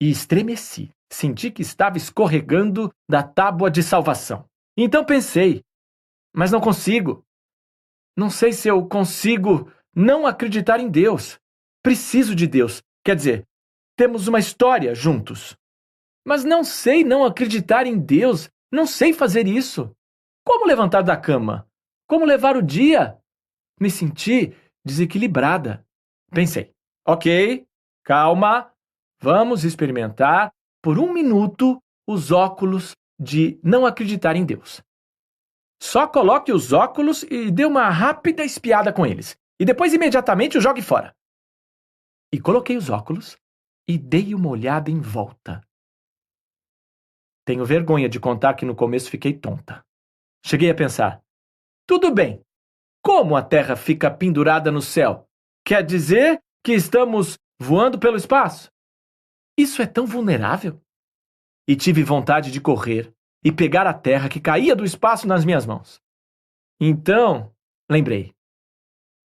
E estremeci. Senti que estava escorregando da tábua de salvação. Então pensei, mas não consigo. Não sei se eu consigo não acreditar em Deus. Preciso de Deus. Quer dizer, temos uma história juntos. Mas não sei não acreditar em Deus. Não sei fazer isso. Como levantar da cama? Como levar o dia? Me senti desequilibrada. Pensei, ok, calma, vamos experimentar por 1 minuto os óculos de não acreditar em Deus. Só coloque os óculos e dê uma rápida espiada com eles. E depois imediatamente o jogue fora. E coloquei os óculos e dei uma olhada em volta. Tenho vergonha de contar que no começo fiquei tonta. Cheguei a pensar, tudo bem, como a Terra fica pendurada no céu? Quer dizer que estamos voando pelo espaço? Isso é tão vulnerável? E tive vontade de correr e pegar a Terra que caía do espaço nas minhas mãos. Então, lembrei.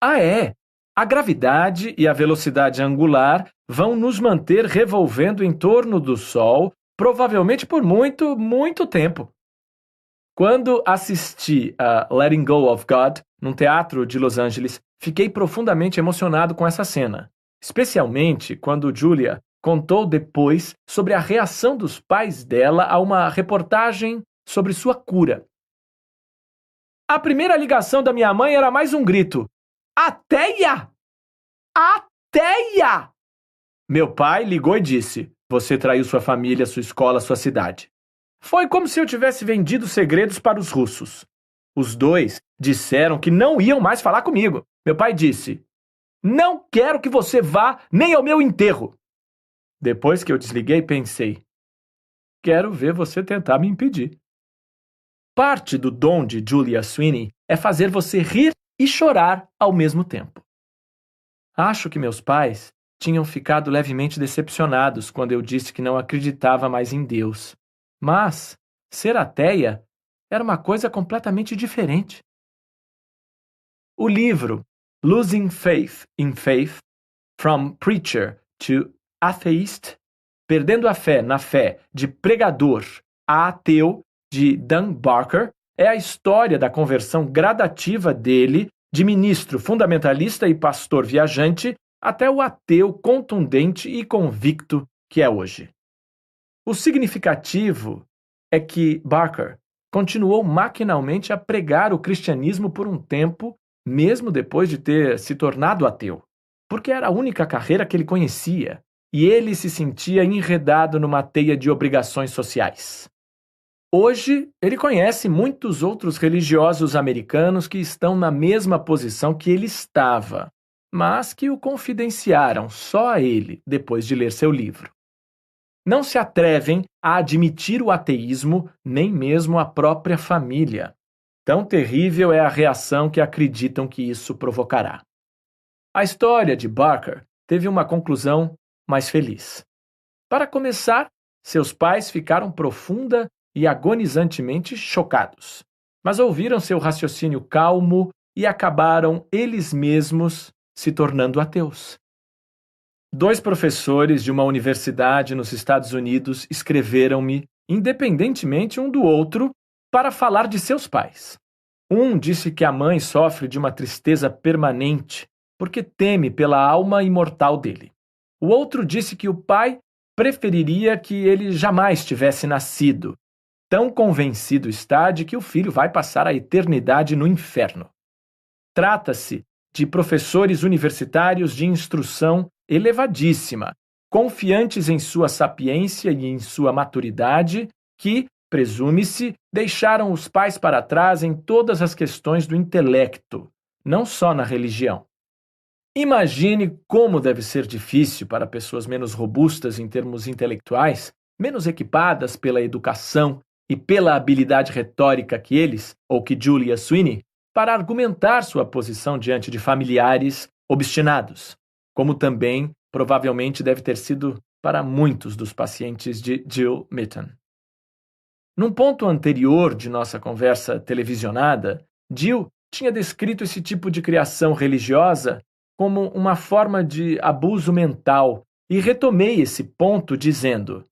Ah, é! A gravidade e a velocidade angular vão nos manter revolvendo em torno do Sol, provavelmente por muito, muito tempo. Quando assisti a Letting Go of God, num teatro de Los Angeles, fiquei profundamente emocionado com essa cena, especialmente quando Julia contou depois sobre a reação dos pais dela a uma reportagem sobre sua cura. A primeira ligação da minha mãe era mais um grito: Ateia! Ateia! Meu pai ligou e disse: você traiu sua família, sua escola, sua cidade. Foi como se eu tivesse vendido segredos para os russos. Os dois disseram que não iam mais falar comigo. Meu pai disse: não quero que você vá nem ao meu enterro. Depois que eu desliguei, pensei: quero ver você tentar me impedir. Parte do dom de Julia Sweeney é fazer você rir e chorar ao mesmo tempo. Acho que meus pais tinham ficado levemente decepcionados quando eu disse que não acreditava mais em Deus. Mas ser ateia era uma coisa completamente diferente. O livro Losing Faith in Faith, From Preacher to Atheist, Perdendo a Fé na Fé, de pregador a ateu, de Dan Barker, é a história da conversão gradativa dele, de ministro fundamentalista e pastor viajante, até o ateu contundente e convicto que é hoje. O significativo é que Barker continuou maquinalmente a pregar o cristianismo por um tempo, mesmo depois de ter se tornado ateu, porque era a única carreira que ele conhecia, e ele se sentia enredado numa teia de obrigações sociais. Hoje, ele conhece muitos outros religiosos americanos que estão na mesma posição que ele estava, mas que o confidenciaram só a ele depois de ler seu livro. Não se atrevem a admitir o ateísmo, nem mesmo a própria família. Tão terrível é a reação que acreditam que isso provocará. A história de Barker teve uma conclusão mais feliz. Para começar, seus pais ficaram profunda e agonizantemente chocados, mas ouviram seu raciocínio calmo e acabaram eles mesmos se tornando ateus. 2 professores de uma universidade nos Estados Unidos escreveram-me, independentemente um do outro, para falar de seus pais. Um disse que a mãe sofre de uma tristeza permanente porque teme pela alma imortal dele. O outro disse que o pai preferiria que ele jamais tivesse nascido. Tão convencido está de que o filho vai passar a eternidade no inferno. Trata-se de professores universitários de instrução elevadíssima, confiantes em sua sapiência e em sua maturidade, que, presume-se, deixaram os pais para trás em todas as questões do intelecto, não só na religião. Imagine como deve ser difícil para pessoas menos robustas em termos intelectuais, menos equipadas pela educação e pela habilidade retórica que eles, ou que Julia Sweeney, para argumentar sua posição diante de familiares obstinados, como também provavelmente deve ter sido para muitos dos pacientes de Jill Mitten. Num ponto anterior de nossa conversa televisionada, Jill tinha descrito esse tipo de criação religiosa como uma forma de abuso mental e retomei esse ponto dizendo: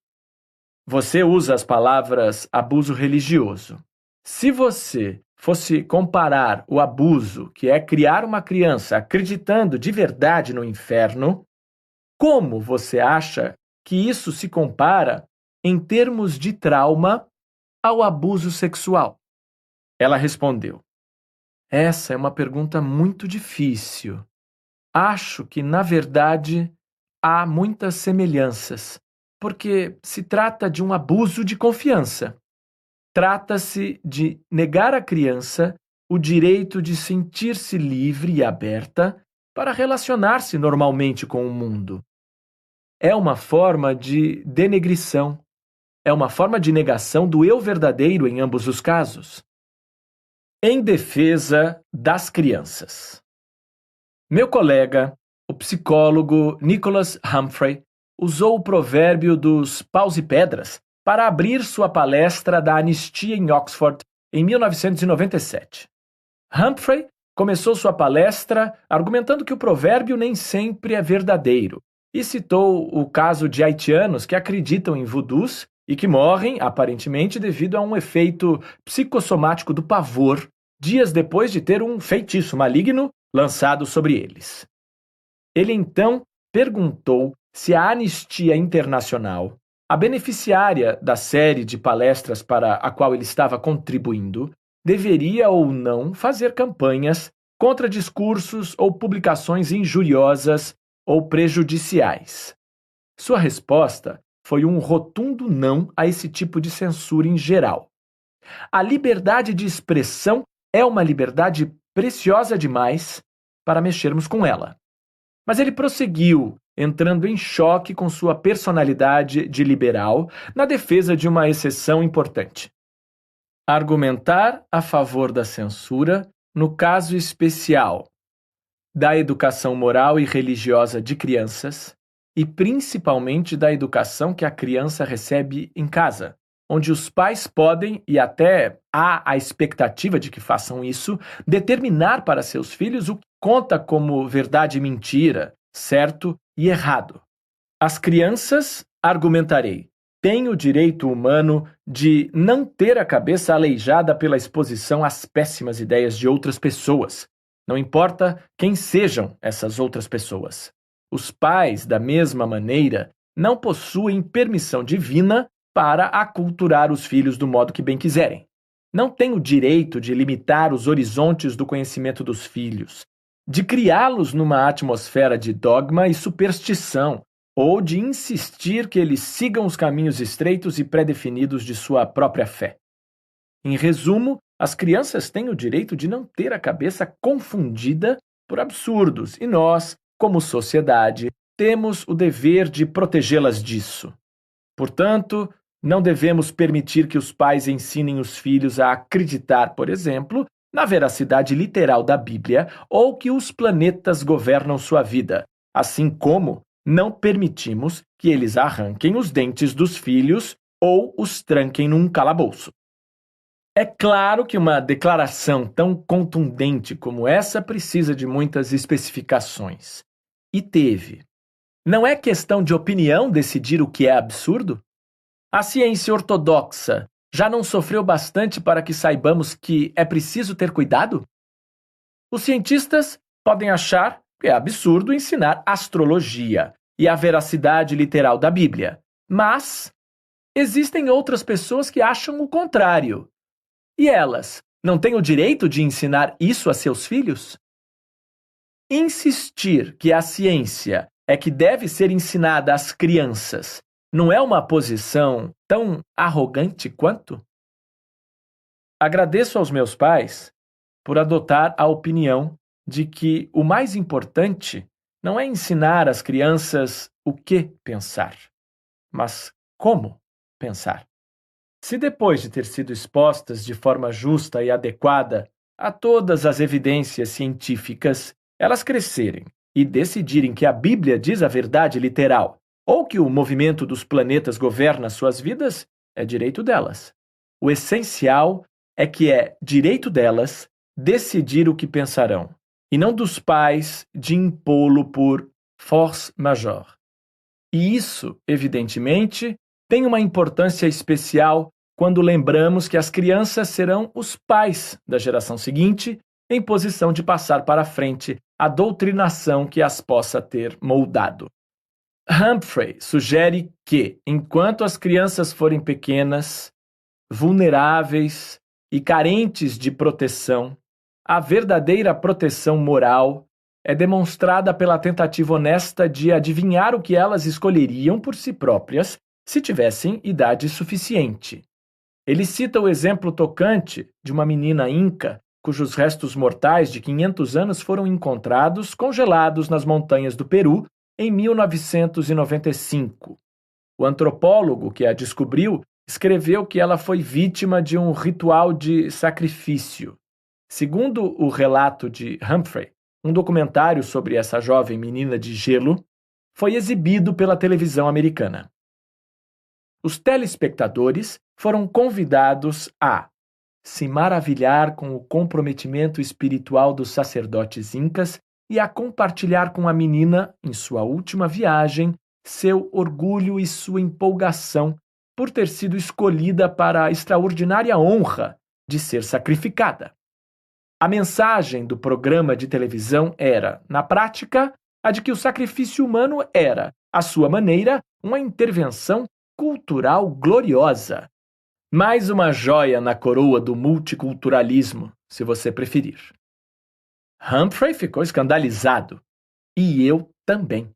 você usa as palavras abuso religioso. Se você fosse comparar o abuso, que é criar uma criança acreditando de verdade no inferno, como você acha que isso se compara, em termos de trauma, ao abuso sexual? Ela respondeu: essa é uma pergunta muito difícil. Acho que, na verdade, há muitas semelhanças, porque se trata de um abuso de confiança. Trata-se de negar à criança o direito de sentir-se livre e aberta para relacionar-se normalmente com o mundo. É uma forma de denegrição. É uma forma de negação do eu verdadeiro em ambos os casos. Em defesa das crianças. Meu colega, o psicólogo Nicholas Humphrey, usou o provérbio dos paus e pedras para abrir sua palestra da anistia em Oxford em 1997. Humphrey começou sua palestra argumentando que o provérbio nem sempre é verdadeiro e citou o caso de haitianos que acreditam em voodoos e que morrem, aparentemente, devido a um efeito psicossomático do pavor, dias depois de ter um feitiço maligno lançado sobre eles. Ele então perguntou se a Anistia Internacional, a beneficiária da série de palestras para a qual ele estava contribuindo, deveria ou não fazer campanhas contra discursos ou publicações injuriosas ou prejudiciais. Sua resposta foi um rotundo não a esse tipo de censura em geral. A liberdade de expressão é uma liberdade preciosa demais para mexermos com ela. Mas ele prosseguiu, entrando em choque com sua personalidade de liberal, na defesa de uma exceção importante. Argumentar a favor da censura no caso especial da educação moral e religiosa de crianças e principalmente da educação que a criança recebe em casa, onde os pais podem, e até há a expectativa de que façam isso, determinar para seus filhos o que conta como verdade e mentira, certo e errado. As crianças, argumentarei, têm o direito humano de não ter a cabeça aleijada pela exposição às péssimas ideias de outras pessoas, não importa quem sejam essas outras pessoas. Os pais, da mesma maneira, não possuem permissão divina para aculturar os filhos do modo que bem quiserem. Não têm o direito de limitar os horizontes do conhecimento dos filhos, de criá-los numa atmosfera de dogma e superstição, ou de insistir que eles sigam os caminhos estreitos e pré-definidos de sua própria fé. Em resumo, as crianças têm o direito de não ter a cabeça confundida por absurdos, e nós, como sociedade, temos o dever de protegê-las disso. Portanto, não devemos permitir que os pais ensinem os filhos a acreditar, por exemplo, na veracidade literal da Bíblia ou que os planetas governam sua vida, assim como não permitimos que eles arranquem os dentes dos filhos ou os tranquem num calabouço. É claro que uma declaração tão contundente como essa precisa de muitas especificações. E teve. Não é questão de opinião decidir o que é absurdo? A ciência ortodoxa já não sofreu bastante para que saibamos que é preciso ter cuidado? Os cientistas podem achar que é absurdo ensinar astrologia e a veracidade literal da Bíblia, mas existem outras pessoas que acham o contrário. E elas não têm o direito de ensinar isso a seus filhos? Insistir que a ciência é que deve ser ensinada às crianças não é uma posição tão arrogante quanto? Agradeço aos meus pais por adotar a opinião de que o mais importante não é ensinar às crianças o que pensar, mas como pensar. Se depois de ter sido expostas de forma justa e adequada a todas as evidências científicas, elas crescerem e decidirem que a Bíblia diz a verdade literal, ou que o movimento dos planetas governa suas vidas, é direito delas. O essencial é que é direito delas decidir o que pensarão, e não dos pais de impô-lo por force majeure. E isso, evidentemente, tem uma importância especial quando lembramos que as crianças serão os pais da geração seguinte, em posição de passar para frente a doutrinação que as possa ter moldado. Humphrey sugere que, enquanto as crianças forem pequenas, vulneráveis e carentes de proteção, a verdadeira proteção moral é demonstrada pela tentativa honesta de adivinhar o que elas escolheriam por si próprias se tivessem idade suficiente. Ele cita o exemplo tocante de uma menina inca cujos restos mortais de 500 anos foram encontrados congelados nas montanhas do Peru em 1995. O antropólogo que a descobriu escreveu que ela foi vítima de um ritual de sacrifício. Segundo o relato de Humphrey, um documentário sobre essa jovem menina de gelo foi exibido pela televisão americana. Os telespectadores foram convidados a se maravilhar com o comprometimento espiritual dos sacerdotes incas e a compartilhar com a menina, em sua última viagem, seu orgulho e sua empolgação por ter sido escolhida para a extraordinária honra de ser sacrificada. A mensagem do programa de televisão era, na prática, a de que o sacrifício humano era, à sua maneira, uma intervenção cultural gloriosa. Mais uma joia na coroa do multiculturalismo, se você preferir. Humphrey ficou escandalizado. E eu também.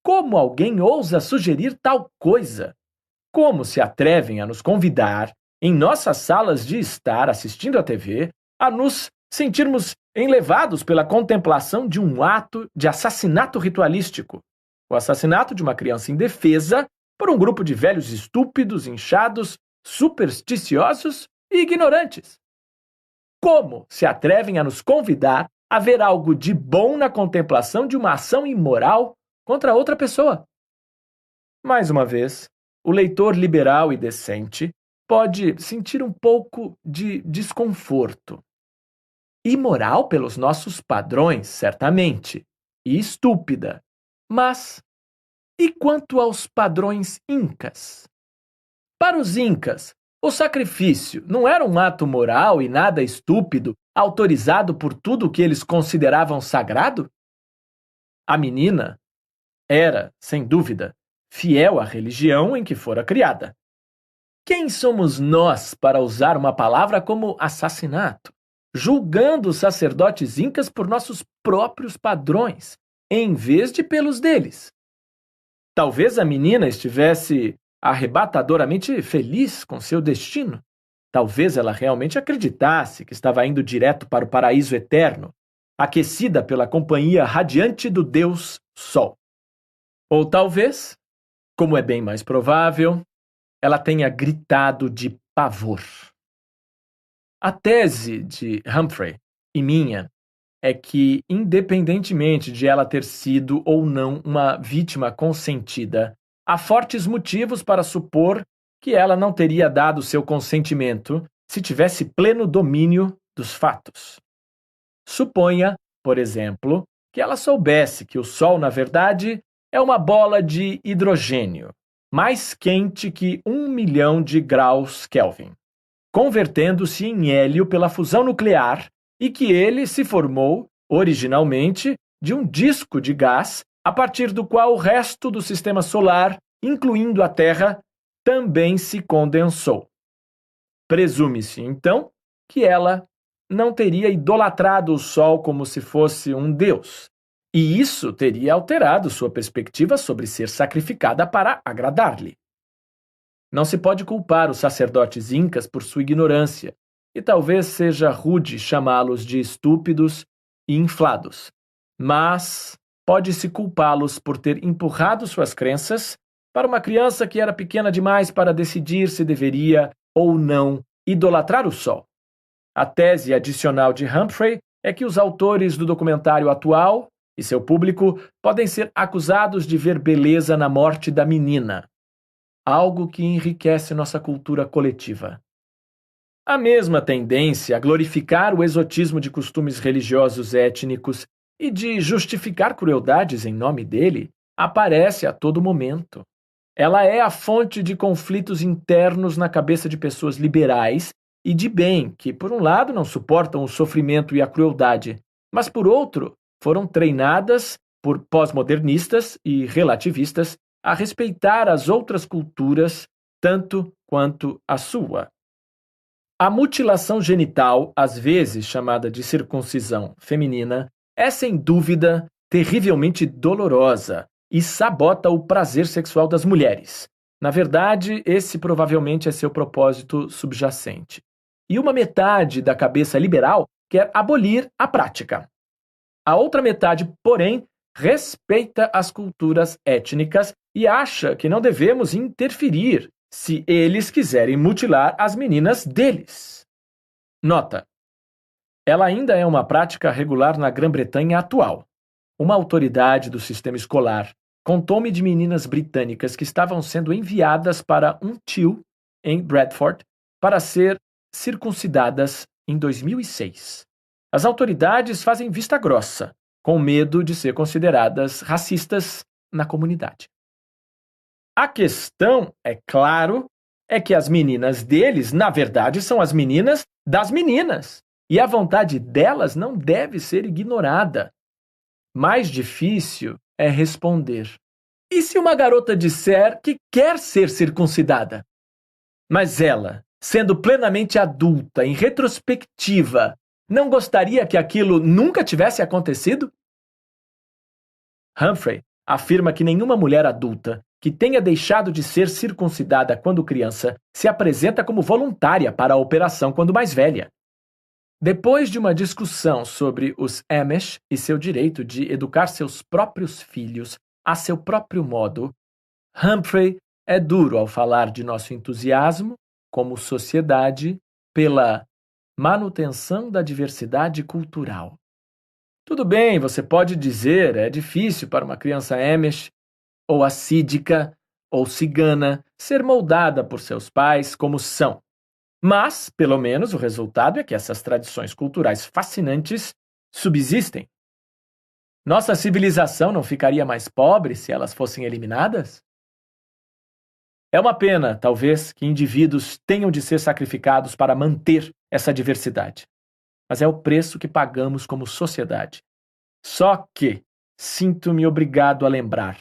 Como alguém ousa sugerir tal coisa? Como se atrevem a nos convidar, em nossas salas de estar assistindo à TV, a nos sentirmos enlevados pela contemplação de um ato de assassinato ritualístico? O assassinato de uma criança indefesa por um grupo de velhos estúpidos, inchados, supersticiosos e ignorantes. Como se atrevem a nos convidar a ver algo de bom na contemplação de uma ação imoral contra outra pessoa? Mais uma vez, o leitor liberal e decente pode sentir um pouco de desconforto. Imoral pelos nossos padrões, certamente, e estúpida. Mas, e quanto aos padrões incas? Para os incas, o sacrifício não era um ato moral e nada estúpido, autorizado por tudo o que eles consideravam sagrado? A menina era, sem dúvida, fiel à religião em que fora criada. Quem somos nós para usar uma palavra como assassinato, julgando os sacerdotes incas por nossos próprios padrões, em vez de pelos deles? Talvez a menina estivesse arrebatadoramente feliz com seu destino. Talvez ela realmente acreditasse que estava indo direto para o paraíso eterno, aquecida pela companhia radiante do Deus Sol. Ou talvez, como é bem mais provável, ela tenha gritado de pavor. A tese de Humphrey e minha é que, independentemente de ela ter sido ou não uma vítima consentida, há fortes motivos para supor que ela não teria dado seu consentimento se tivesse pleno domínio dos fatos. Suponha, por exemplo, que ela soubesse que o Sol, na verdade, é uma bola de hidrogênio, mais quente que 1 milhão de graus Kelvin, convertendo-se em hélio pela fusão nuclear, e que ele se formou, originalmente, de um disco de gás a partir do qual o resto do sistema solar, incluindo a Terra, também se condensou. Presume-se, então, que ela não teria idolatrado o Sol como se fosse um deus, e isso teria alterado sua perspectiva sobre ser sacrificada para agradar-lhe. Não se pode culpar os sacerdotes incas por sua ignorância, e talvez seja rude chamá-los de estúpidos e inflados, mas pode-se culpá-los por ter empurrado suas crenças para uma criança que era pequena demais para decidir se deveria ou não idolatrar o Sol. A tese adicional de Humphrey é que os autores do documentário atual e seu público podem ser acusados de ver beleza na morte da menina, algo que enriquece nossa cultura coletiva. A mesma tendência a glorificar o exotismo de costumes religiosos étnicos e de justificar crueldades em nome dele aparece a todo momento. Ela é a fonte de conflitos internos na cabeça de pessoas liberais e de bem, que, por um lado, não suportam o sofrimento e a crueldade, mas, por outro, foram treinadas por pós-modernistas e relativistas a respeitar as outras culturas tanto quanto a sua. A mutilação genital, às vezes chamada de circuncisão feminina, é sem dúvida terrivelmente dolorosa e sabota o prazer sexual das mulheres. Na verdade, esse provavelmente é seu propósito subjacente. E uma metade da cabeça liberal quer abolir a prática. A outra metade, porém, respeita as culturas étnicas e acha que não devemos interferir se eles quiserem mutilar as meninas deles. Nota: ela ainda é uma prática regular na Grã-Bretanha atual. Uma autoridade do sistema escolar contou-me de meninas britânicas que estavam sendo enviadas para um tio em Bradford para ser circuncidadas em 2006. As autoridades fazem vista grossa, com medo de ser consideradas racistas na comunidade. A questão, é claro, é que as meninas deles, na verdade, são as meninas das meninas. E a vontade delas não deve ser ignorada. Mais difícil é responder: e se uma garota disser que quer ser circuncidada? Mas ela, sendo plenamente adulta, em retrospectiva, não gostaria que aquilo nunca tivesse acontecido? Humphrey afirma que nenhuma mulher adulta que tenha deixado de ser circuncidada quando criança se apresenta como voluntária para a operação quando mais velha. Depois de uma discussão sobre os Amish e seu direito de educar seus próprios filhos a seu próprio modo, Humphrey é duro ao falar de nosso entusiasmo, como sociedade, pela manutenção da diversidade cultural. Tudo bem, você pode dizer, é difícil para uma criança Amish, ou assídica, ou cigana, ser moldada por seus pais como são. Mas, pelo menos, o resultado é que essas tradições culturais fascinantes subsistem. Nossa civilização não ficaria mais pobre se elas fossem eliminadas? É uma pena, talvez, que indivíduos tenham de ser sacrificados para manter essa diversidade. Mas é o preço que pagamos como sociedade. Só que sinto-me obrigado a lembrar: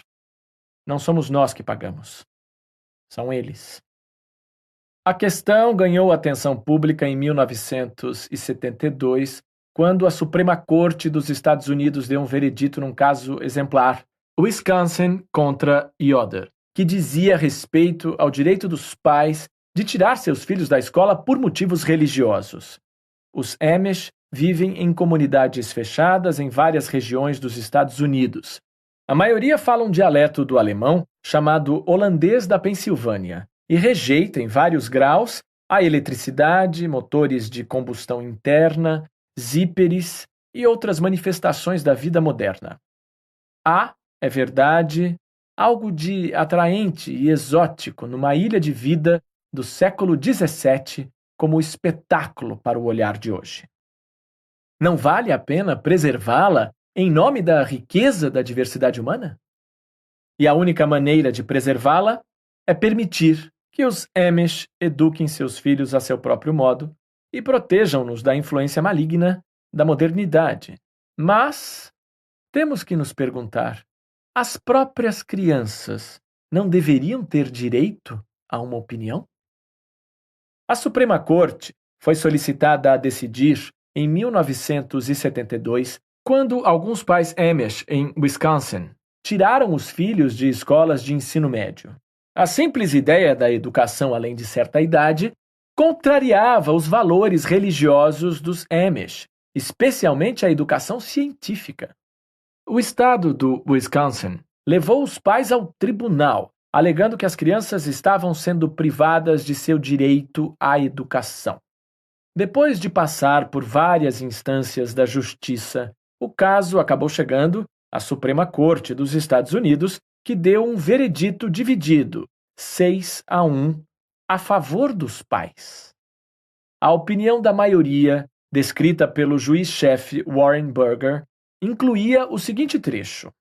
não somos nós que pagamos. São eles. A questão ganhou atenção pública em 1972, quando a Suprema Corte dos Estados Unidos deu um veredito num caso exemplar, Wisconsin contra Yoder, que dizia respeito ao direito dos pais de tirar seus filhos da escola por motivos religiosos. Os Amish vivem em comunidades fechadas em várias regiões dos Estados Unidos. A maioria fala um dialeto do alemão chamado holandês da Pensilvânia e rejeita, em vários graus, a eletricidade, motores de combustão interna, zíperes e outras manifestações da vida moderna. Há, é verdade, algo de atraente e exótico numa ilha de vida do século XVII como espetáculo para o olhar de hoje. Não vale a pena preservá-la em nome da riqueza da diversidade humana? E a única maneira de preservá-la é permitir que os Amish eduquem seus filhos a seu próprio modo e protejam-nos da influência maligna da modernidade. Mas temos que nos perguntar: as próprias crianças não deveriam ter direito a uma opinião? A Suprema Corte foi solicitada a decidir em 1972, quando alguns pais Amish em Wisconsin tiraram os filhos de escolas de ensino médio. A simples ideia da educação além de certa idade contrariava os valores religiosos dos Amish, especialmente a educação científica. O estado do Wisconsin levou os pais ao tribunal, alegando que as crianças estavam sendo privadas de seu direito à educação. Depois de passar por várias instâncias da justiça, o caso acabou chegando à Suprema Corte dos Estados Unidos, que deu um veredito dividido, 6-1, a favor dos pais. A opinião da maioria, descrita pelo juiz-chefe Warren Burger, incluía o seguinte trecho: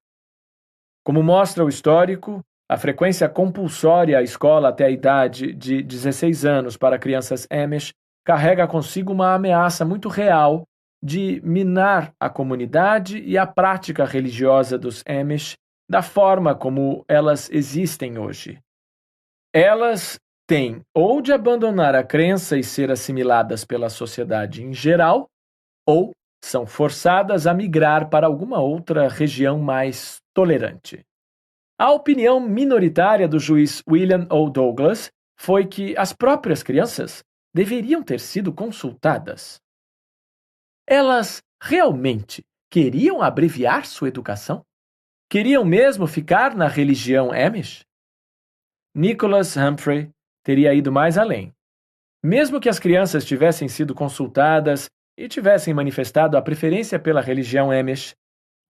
como mostra o histórico, a frequência compulsória à escola até a idade de 16 anos para crianças Amish carrega consigo uma ameaça muito real de minar a comunidade e a prática religiosa dos Amish da forma como elas existem hoje. Elas têm ou de abandonar a crença e ser assimiladas pela sociedade em geral, ou são forçadas a migrar para alguma outra região mais tolerante. A opinião minoritária do juiz William O. Douglas foi que as próprias crianças deveriam ter sido consultadas. Elas realmente queriam abreviar sua educação? Queriam mesmo ficar na religião Amish? Nicholas Humphrey teria ido mais além. Mesmo que as crianças tivessem sido consultadas e tivessem manifestado a preferência pela religião Amish,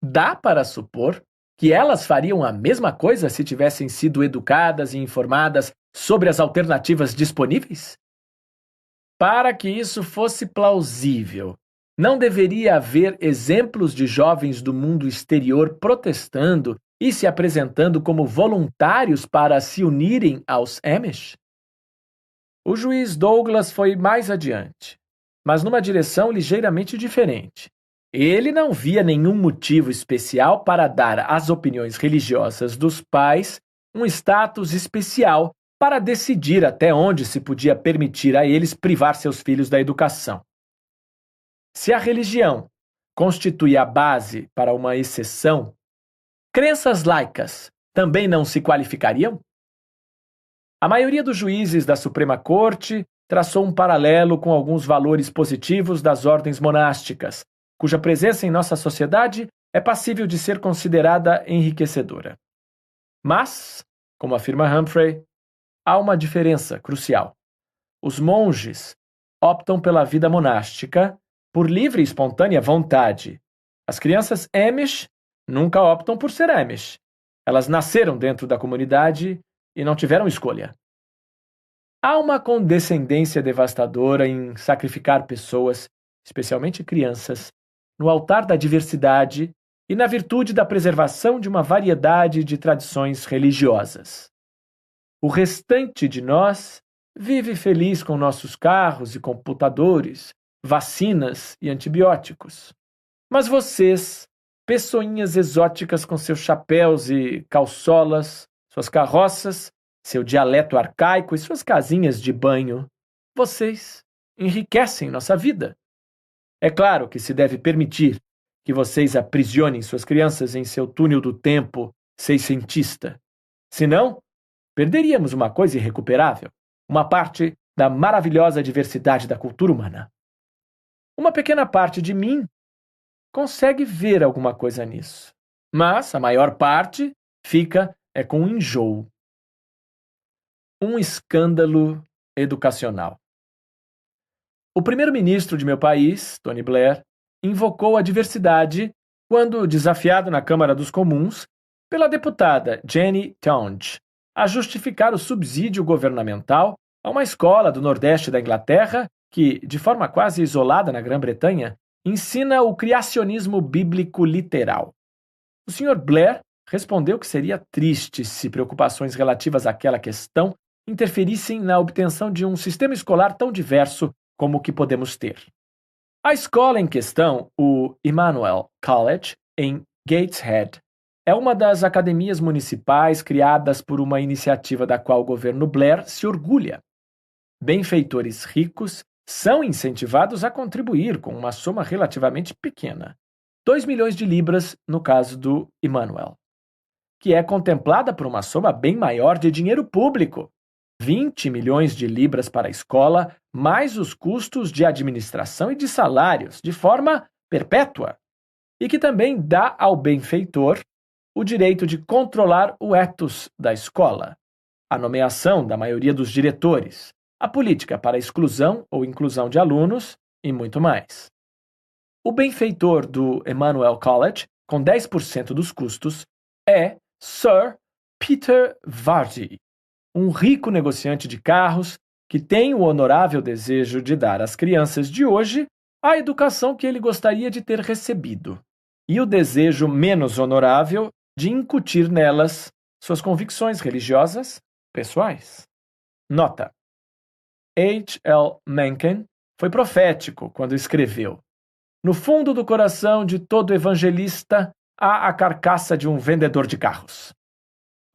dá para supor que elas fariam a mesma coisa se tivessem sido educadas e informadas sobre as alternativas disponíveis? Para que isso fosse plausível, não deveria haver exemplos de jovens do mundo exterior protestando e se apresentando como voluntários para se unirem aos Amish? O juiz Douglas foi mais adiante, mas numa direção ligeiramente diferente. Ele não via nenhum motivo especial para dar às opiniões religiosas dos pais um status especial para decidir até onde se podia permitir a eles privar seus filhos da educação. Se a religião constitui a base para uma exceção, crenças laicas também não se qualificariam? A maioria dos juízes da Suprema Corte traçou um paralelo com alguns valores positivos das ordens monásticas, cuja presença em nossa sociedade é passível de ser considerada enriquecedora. Mas, como afirma Humphrey, há uma diferença crucial. Os monges optam pela vida monástica por livre e espontânea vontade. As crianças Amish nunca optam por ser Amish. Elas nasceram dentro da comunidade e não tiveram escolha. Há uma condescendência devastadora em sacrificar pessoas, especialmente crianças, no altar da diversidade e na virtude da preservação de uma variedade de tradições religiosas. O restante de nós vive feliz com nossos carros e computadores, vacinas e antibióticos. Mas vocês, pessoinhas exóticas com seus chapéus e calçolas, suas carroças, seu dialeto arcaico e suas casinhas de banho, vocês enriquecem nossa vida. É claro que se deve permitir que vocês aprisionem suas crianças em seu túnel do tempo seiscentista. Senão, perderíamos uma coisa irrecuperável, uma parte da maravilhosa diversidade da cultura humana. Uma pequena parte de mim consegue ver alguma coisa nisso, mas a maior parte fica com enjoo. Um escândalo educacional. O primeiro-ministro de meu país, Tony Blair, invocou a diversidade quando desafiado na Câmara dos Comuns pela deputada Jenny Tounge a justificar o subsídio governamental a uma escola do Nordeste da Inglaterra que, de forma quase isolada na Grã-Bretanha, ensina o criacionismo bíblico literal. O Sr. Blair respondeu que seria triste se preocupações relativas àquela questão interferissem na obtenção de um sistema escolar tão diverso como o que podemos ter. A escola em questão, o Emmanuel College, em Gateshead, é uma das academias municipais criadas por uma iniciativa da qual o governo Blair se orgulha. Benfeitores ricos são incentivados a contribuir com uma soma relativamente pequena, 2 milhões de libras no caso do Emmanuel, que é contemplada por uma soma bem maior de dinheiro público, 20 milhões de libras para a escola, mais os custos de administração e de salários, de forma perpétua, e que também dá ao benfeitor o direito de controlar o ethos da escola, a nomeação da maioria dos diretores, a política para a exclusão ou inclusão de alunos e muito mais. O benfeitor do Emmanuel College, com 10% dos custos, é Sir Peter Vardy, um rico negociante de carros que tem o honorável desejo de dar às crianças de hoje a educação que ele gostaria de ter recebido, e o desejo menos honorável de incutir nelas suas convicções religiosas pessoais. Nota: H. L. Mencken foi profético quando escreveu: no fundo do coração de todo evangelista há a carcaça de um vendedor de carros.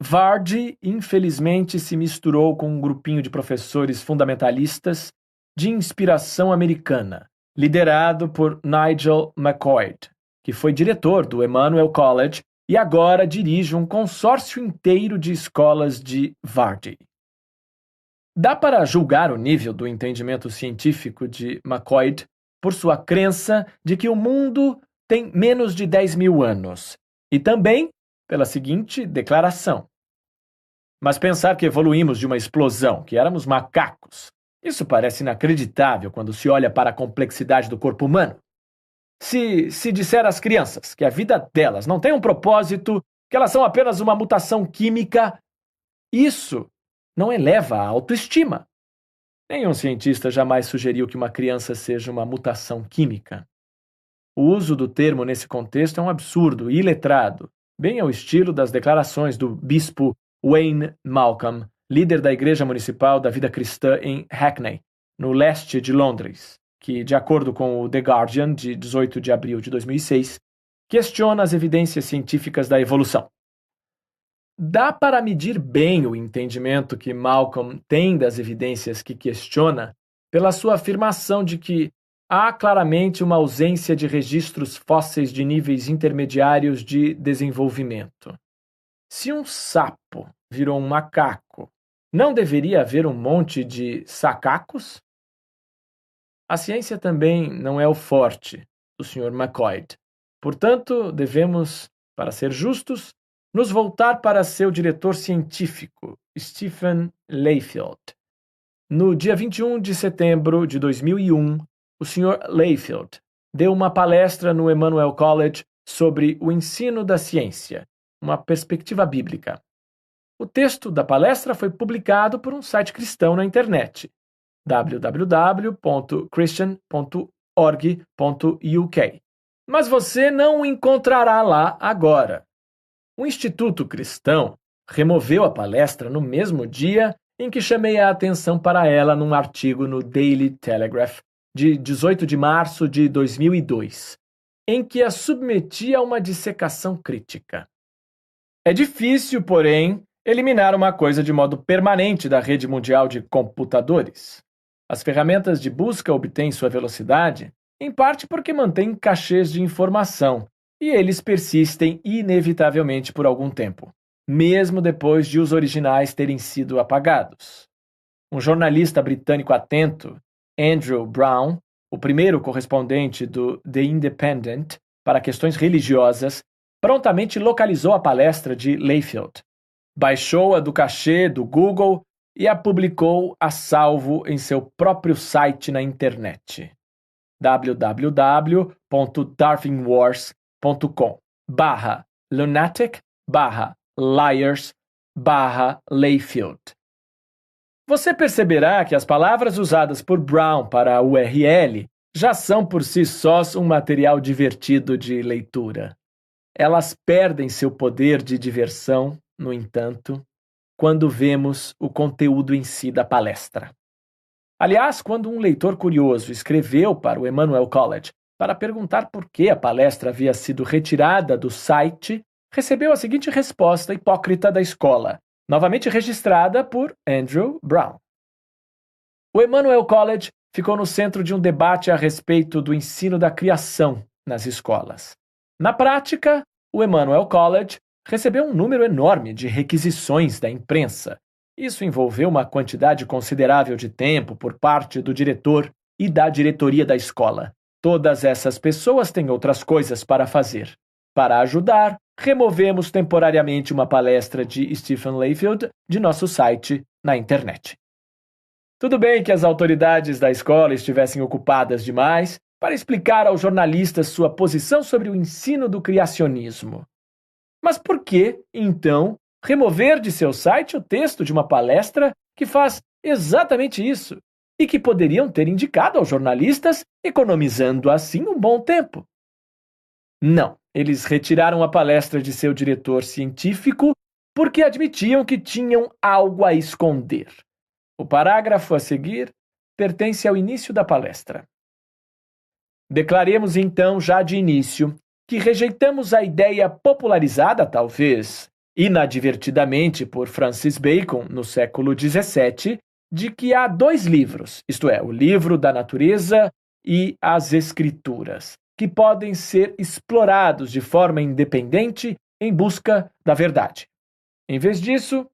Vardy, infelizmente, se misturou com um grupinho de professores fundamentalistas de inspiração americana, liderado por Nigel McCoy, que foi diretor do Emmanuel College e agora dirige um consórcio inteiro de escolas de Vardy. Dá para julgar o nível do entendimento científico de McCoy por sua crença de que o mundo tem menos de 10 mil anos, e também pela seguinte declaração: mas pensar que evoluímos de uma explosão, que éramos macacos, isso parece inacreditável quando se olha para a complexidade do corpo humano. Se disser às crianças que a vida delas não tem um propósito, que elas são apenas uma mutação química, isso não eleva a autoestima. Nenhum cientista jamais sugeriu que uma criança seja uma mutação química. O uso do termo nesse contexto é um absurdo e iletrado, bem ao estilo das declarações do bispo Wayne Malcolm, líder da Igreja Municipal da Vida Cristã em Hackney, no leste de Londres, que, de acordo com o The Guardian, de 18 de abril de 2006, questiona as evidências científicas da evolução. Dá para medir bem o entendimento que Malcolm tem das evidências que questiona pela sua afirmação de que há claramente uma ausência de registros fósseis de níveis intermediários de desenvolvimento. Se um sapo virou um macaco, não deveria haver um monte de sacacos? A ciência também não é o forte do Sr. McCoy. Portanto, devemos, para ser justos, nos voltar para seu diretor científico, Stephen Layfield. No dia 21 de setembro de 2001, o Sr. Layfield deu uma palestra no Emmanuel College sobre o ensino da ciência, uma perspectiva bíblica. O texto da palestra foi publicado por um site cristão na internet, www.christian.org.uk. Mas você não o encontrará lá agora. O Instituto Cristão removeu a palestra no mesmo dia em que chamei a atenção para ela num artigo no Daily Telegraph, de 18 de março de 2002, em que a submeti a uma dissecação crítica. É difícil, porém, eliminar uma coisa de modo permanente da rede mundial de computadores. As ferramentas de busca obtêm sua velocidade, em parte porque mantêm cachês de informação, e eles persistem inevitavelmente por algum tempo, mesmo depois de os originais terem sido apagados. Um jornalista britânico atento, Andrew Brown, o primeiro correspondente do The Independent para questões religiosas, prontamente localizou a palestra de Layfield, baixou-a do cachê do Google e a publicou a salvo em seu próprio site na internet, www.darwinwars.com/lunatic/liars/Layfield. Você perceberá que as palavras usadas por Brown para a URL já são por si sós um material divertido de leitura. Elas perdem seu poder de diversão, no entanto, quando vemos o conteúdo em si da palestra. Aliás, quando um leitor curioso escreveu para o Emmanuel College para perguntar por que a palestra havia sido retirada do site, recebeu a seguinte resposta hipócrita da escola, novamente registrada por Andrew Brown. O Emmanuel College ficou no centro de um debate a respeito do ensino da criação nas escolas. Na prática, o Emmanuel College recebeu um número enorme de requisições da imprensa. Isso envolveu uma quantidade considerável de tempo por parte do diretor e da diretoria da escola. Todas essas pessoas têm outras coisas para fazer. Para ajudar, removemos temporariamente uma palestra de Stephen Layfield de nosso site na internet. Tudo bem que as autoridades da escola estivessem ocupadas demais para explicar aos jornalistas sua posição sobre o ensino do criacionismo. Mas por que, então, remover de seu site o texto de uma palestra que faz exatamente isso e que poderiam ter indicado aos jornalistas, economizando assim um bom tempo? Não, eles retiraram a palestra de seu diretor científico porque admitiam que tinham algo a esconder. O parágrafo a seguir pertence ao início da palestra. Declaremos então já de início que rejeitamos a ideia popularizada, talvez inadvertidamente por Francis Bacon no século XVII, de que há dois livros, isto é, o livro da natureza e as escrituras, que podem ser explorados de forma independente em busca da verdade. Em vez disso,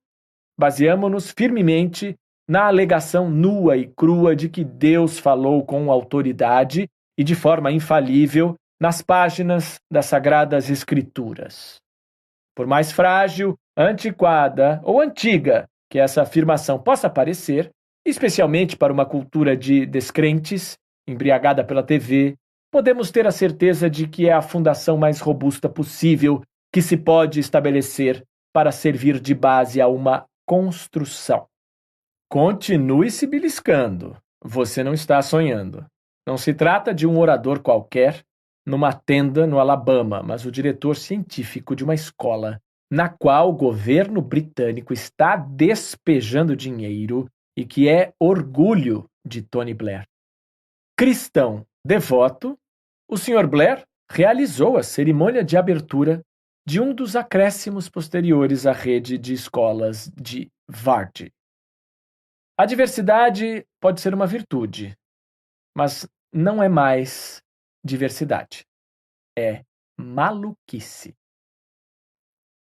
baseamo-nos firmemente na alegação nua e crua de que Deus falou com autoridade e de forma infalível nas páginas das Sagradas Escrituras. Por mais frágil, antiquada ou antiga que essa afirmação possa parecer, especialmente para uma cultura de descrentes, embriagada pela TV, podemos ter a certeza de que é a fundação mais robusta possível que se pode estabelecer para servir de base a uma construção. Continue se beliscando. Você não está sonhando. Não se trata de um orador qualquer, numa tenda no Alabama, mas o diretor científico de uma escola na qual o governo britânico está despejando dinheiro e que é orgulho de Tony Blair. Cristão devoto, o Sr. Blair realizou a cerimônia de abertura de um dos acréscimos posteriores à rede de escolas de Vardy. A diversidade pode ser uma virtude, mas não é mais diversidade. É maluquice.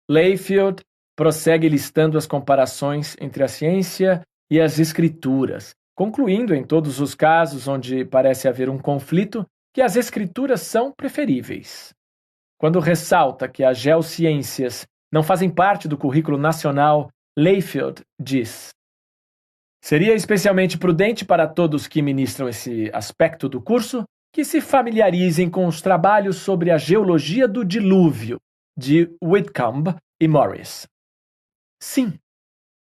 Layfield prossegue listando as comparações entre a ciência e as escrituras, concluindo em todos os casos onde parece haver um conflito que as escrituras são preferíveis. Quando ressalta que as geociências não fazem parte do currículo nacional, Layfield diz: seria especialmente prudente para todos que ministram esse aspecto do curso que se familiarizem com os trabalhos sobre a geologia do dilúvio, de Whitcomb e Morris. Sim,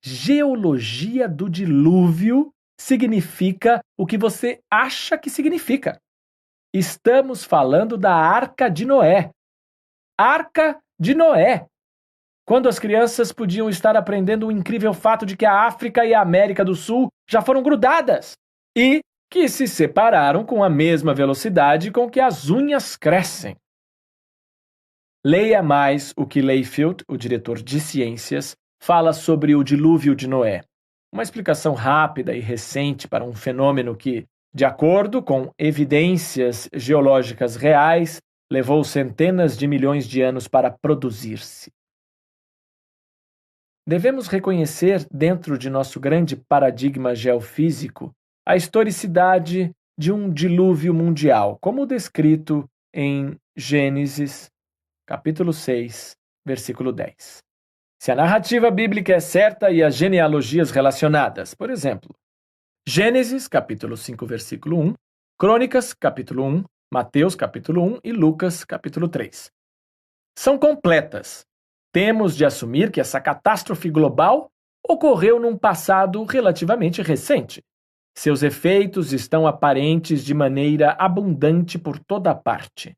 geologia do dilúvio significa o que você acha que significa. Estamos falando da Arca de Noé. Arca de Noé! Quando as crianças podiam estar aprendendo o incrível fato de que a África e a América do Sul já foram grudadas e que se separaram com a mesma velocidade com que as unhas crescem. Leia mais o que Layfield, o diretor de ciências, fala sobre o dilúvio de Noé. Uma explicação rápida e recente para um fenômeno que, de acordo com evidências geológicas reais, levou centenas de milhões de anos para produzir-se. Devemos reconhecer, dentro de nosso grande paradigma geofísico, a historicidade de um dilúvio mundial, como descrito em Gênesis, capítulo 6, versículo 10. Se a narrativa bíblica é certa e as genealogias relacionadas, por exemplo, Gênesis, capítulo 5, versículo 1, Crônicas, capítulo 1, Mateus, capítulo 1 e Lucas, capítulo 3. São completas. Temos de assumir que essa catástrofe global ocorreu num passado relativamente recente. Seus efeitos estão aparentes de maneira abundante por toda parte.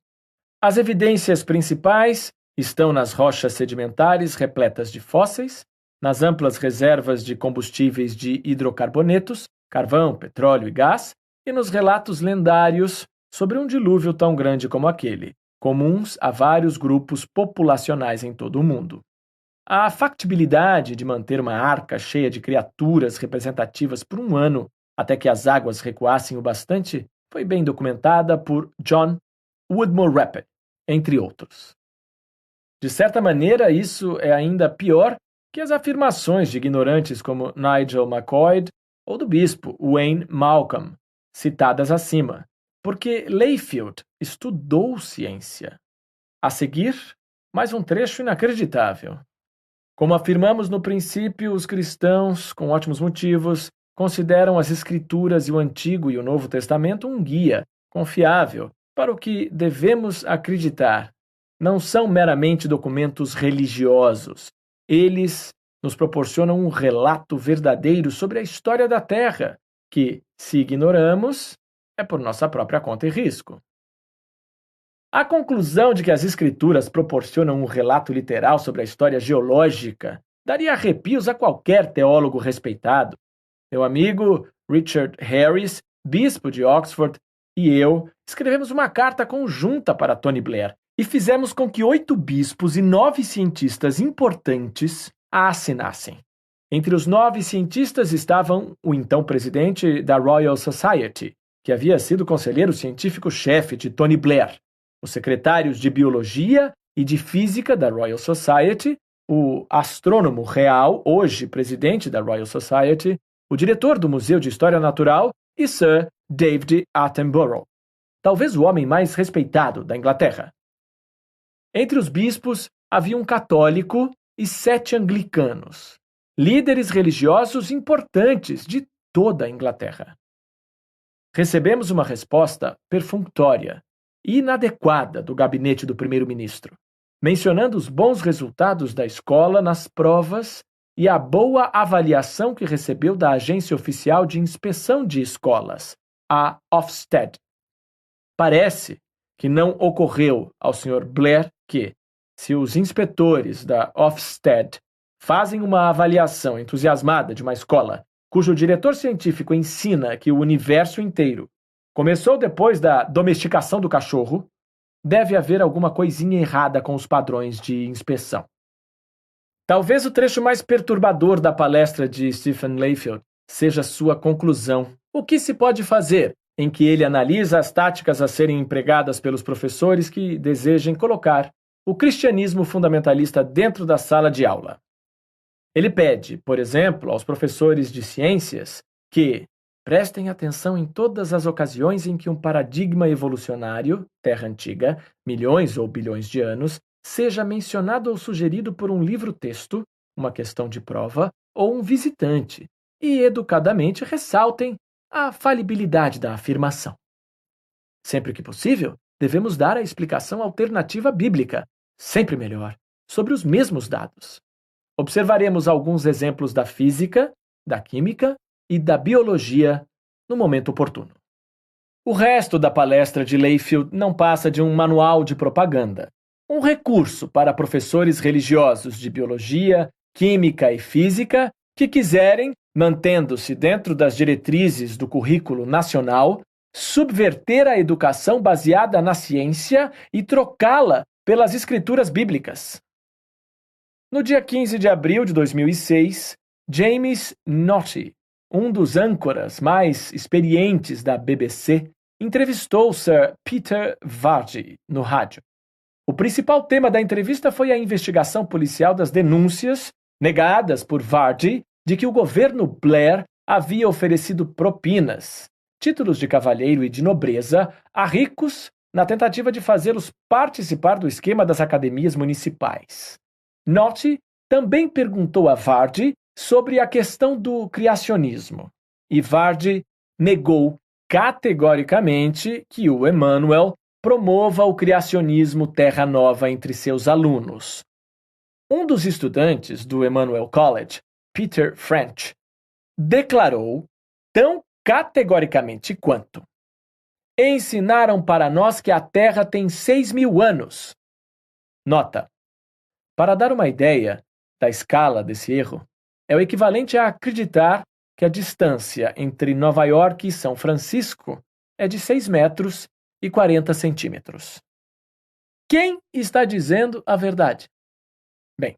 As evidências principais estão nas rochas sedimentares repletas de fósseis, nas amplas reservas de combustíveis de hidrocarbonetos, carvão, petróleo e gás, e nos relatos lendários sobre um dilúvio tão grande como aquele, comuns a vários grupos populacionais em todo o mundo. A factibilidade de manter uma arca cheia de criaturas representativas por um ano até que as águas recuassem o bastante foi bem documentada por John Woodmore Rappert, entre outros. De certa maneira, isso é ainda pior que as afirmações de ignorantes como Nigel MacCoyd ou do bispo Wayne Malcolm, citadas acima, porque Layfield estudou ciência. A seguir, mais um trecho inacreditável. Como afirmamos no princípio, os cristãos, com ótimos motivos, consideram as Escrituras e o Antigo e o Novo Testamento um guia confiável para o que devemos acreditar. Não são meramente documentos religiosos. Eles nos proporcionam um relato verdadeiro sobre a história da Terra, que, se ignoramos, é por nossa própria conta e risco. A conclusão de que as Escrituras proporcionam um relato literal sobre a história geológica daria arrepios a qualquer teólogo respeitado. Meu amigo Richard Harris, bispo de Oxford, e eu escrevemos uma carta conjunta para Tony Blair e fizemos com que 8 bispos e 9 cientistas importantes a assinassem. Entre os 9 cientistas estavam o então presidente da Royal Society, que havia sido conselheiro científico-chefe de Tony Blair, os secretários de Biologia e de Física da Royal Society, o astrônomo real, hoje presidente da Royal Society, o diretor do Museu de História Natural e Sir David Attenborough, talvez o homem mais respeitado da Inglaterra. Entre os bispos havia um católico e 7 anglicanos, líderes religiosos importantes de toda a Inglaterra. Recebemos uma resposta perfunctória e inadequada do gabinete do primeiro-ministro, mencionando os bons resultados da escola nas provas e a boa avaliação que recebeu da Agência Oficial de Inspeção de Escolas, a Ofsted. Parece que não ocorreu ao Sr. Blair que, se os inspetores da Ofsted fazem uma avaliação entusiasmada de uma escola cujo diretor científico ensina que o universo inteiro começou depois da domesticação do cachorro, deve haver alguma coisinha errada com os padrões de inspeção. Talvez o trecho mais perturbador da palestra de Stephen Layfield seja sua conclusão. O que se pode fazer? Em que ele analisa as táticas a serem empregadas pelos professores que desejem colocar o cristianismo fundamentalista dentro da sala de aula. Ele pede, por exemplo, aos professores de ciências que prestem atenção em todas as ocasiões em que um paradigma evolucionário, Terra Antiga, milhões ou bilhões de anos, seja mencionado ou sugerido por um livro-texto, uma questão de prova ou um visitante, e educadamente ressaltem a falibilidade da afirmação. Sempre que possível, devemos dar a explicação alternativa bíblica, sempre melhor, sobre os mesmos dados. Observaremos alguns exemplos da física, da química e da biologia no momento oportuno. O resto da palestra de Layfield não passa de um manual de propaganda, um recurso para professores religiosos de biologia, química e física que quiserem, mantendo-se dentro das diretrizes do currículo nacional, subverter a educação baseada na ciência e trocá-la pelas escrituras bíblicas. No dia 15 de abril de 2006, James Naughtie, um dos âncoras mais experientes da BBC, entrevistou Sir Peter Vardy no rádio. O principal tema da entrevista foi a investigação policial das denúncias, negadas por Vardy, de que o governo Blair havia oferecido propinas, títulos de cavalheiro e de nobreza, a ricos na tentativa de fazê-los participar do esquema das academias municipais. Naughtie também perguntou a Vardy sobre a questão do criacionismo, e Vardy negou categoricamente que o Emmanuel promova o criacionismo Terra Nova entre seus alunos. Um dos estudantes do Emmanuel College, Peter French, declarou tão categoricamente quanto: ensinaram para nós que a Terra tem 6.000 anos. Nota: para dar uma ideia da escala desse erro, é o equivalente a acreditar que a distância entre Nova York e São Francisco é de 6 metros e 40 centímetros. Quem está dizendo a verdade? Bem,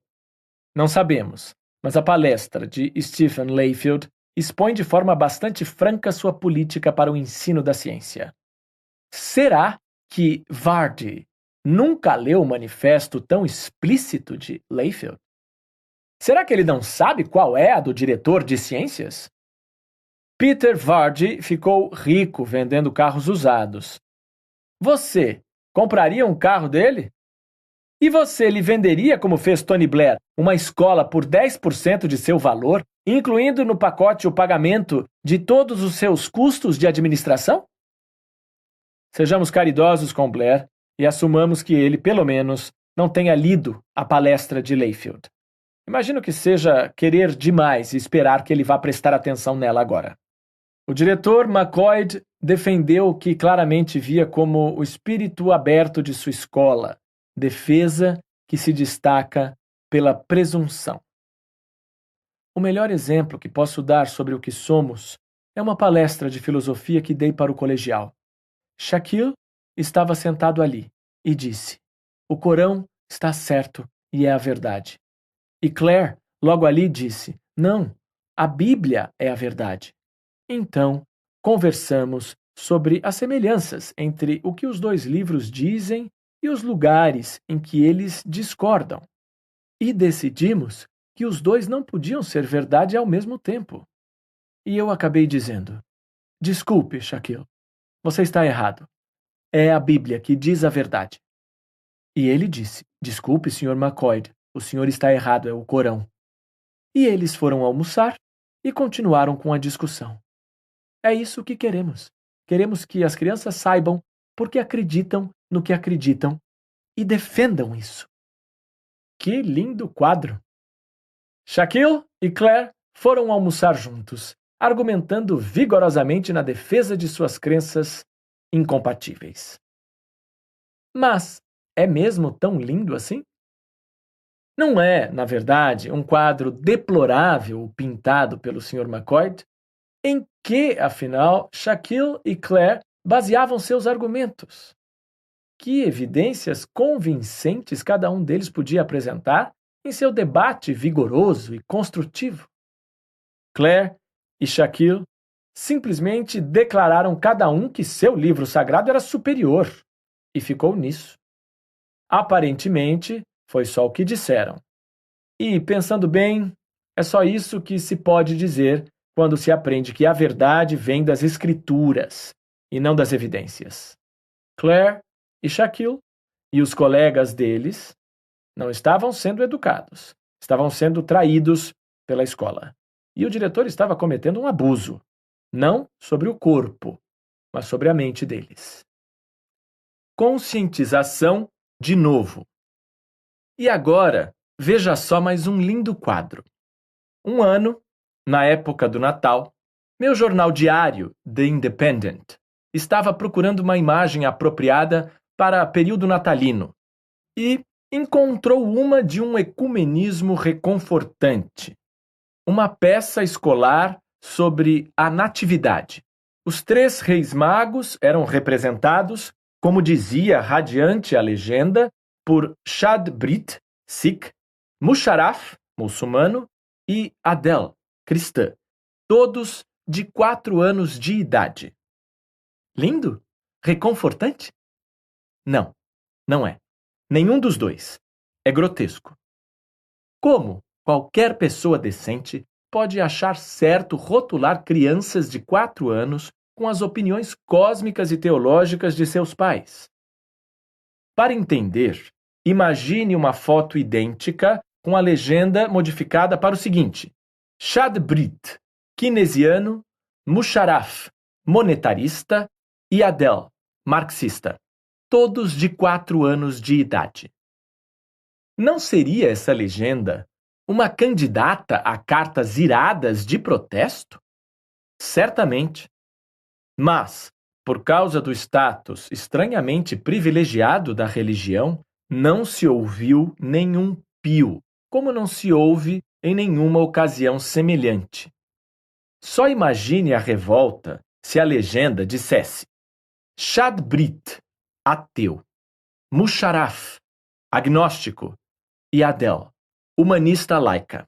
não sabemos, mas a palestra de Stephen Layfield expõe de forma bastante franca sua política para o ensino da ciência. Será que Vardy nunca leu o manifesto tão explícito de Layfield? Será que ele não sabe qual é a do diretor de ciências? Peter Vardy ficou rico vendendo carros usados. Você compraria um carro dele? E você lhe venderia, como fez Tony Blair, uma escola por 10% de seu valor, incluindo no pacote o pagamento de todos os seus custos de administração? Sejamos caridosos com Blair e assumamos que ele, pelo menos, não tenha lido a palestra de Layfield. Imagino que seja querer demais e esperar que ele vá prestar atenção nela agora. O diretor McCoy defendeu o que claramente via como o espírito aberto de sua escola, defesa que se destaca pela presunção. O melhor exemplo que posso dar sobre o que somos é uma palestra de filosofia que dei para o colegial. Shaquille estava sentado ali e disse: o Corão está certo e é a verdade. E Claire, logo ali, disse: não, a Bíblia é a verdade. Então, conversamos sobre as semelhanças entre o que os dois livros dizem e os lugares em que eles discordam. E decidimos que os dois não podiam ser verdade ao mesmo tempo. E eu acabei dizendo: desculpe, Shaquille, você está errado. É a Bíblia que diz a verdade. E ele disse: desculpe, Sr. McCoy, o senhor está errado, é o Corão. E eles foram almoçar e continuaram com a discussão. É isso que queremos. Queremos que as crianças saibam porque acreditam no que acreditam e defendam isso. Que lindo quadro! Shaquille e Claire foram almoçar juntos, argumentando vigorosamente na defesa de suas crenças incompatíveis. Mas é mesmo tão lindo assim? Não é, na verdade, um quadro deplorável pintado pelo Sr. McCoy? Em que, afinal, Shaquille e Claire baseavam seus argumentos? Que evidências convincentes cada um deles podia apresentar em seu debate vigoroso e construtivo? Claire e Shaquille simplesmente declararam cada um que seu livro sagrado era superior, e ficou nisso. Aparentemente, foi só o que disseram. E, pensando bem, é só isso que se pode dizer quando se aprende que a verdade vem das escrituras e não das evidências. Claire e Shaquille e os colegas deles não estavam sendo educados, estavam sendo traídos pela escola. E o diretor estava cometendo um abuso, não sobre o corpo, mas sobre a mente deles. Conscientização de novo. E agora, veja só mais um lindo quadro. Um ano, na época do Natal, meu jornal diário, The Independent, estava procurando uma imagem apropriada para período natalino e encontrou uma de um ecumenismo reconfortante. Uma peça escolar sobre a natividade. Os 3 reis magos eram representados, como dizia radiante a legenda, por Shad Brit, Sikh, Musharraf, muçulmano, e Adele, cristã, todos de 4 anos de idade. Lindo? Reconfortante? Não, não é. Nenhum dos dois. É grotesco. Como qualquer pessoa decente pode achar certo rotular crianças de 4 anos com as opiniões cósmicas e teológicas de seus pais? Para entender, imagine uma foto idêntica com a legenda modificada para o seguinte: Shad Brit, keynesiano, Musharraf, monetarista, e Adele, marxista, todos de 4 anos de idade. Não seria essa legenda uma candidata a cartas iradas de protesto? Certamente. Mas, por causa do status estranhamente privilegiado da religião, não se ouviu nenhum pio, como não se ouve em nenhuma ocasião semelhante. Só imagine a revolta se a legenda dissesse: Shad Brit, ateu, Musharraf, agnóstico, e Adele, humanista laica,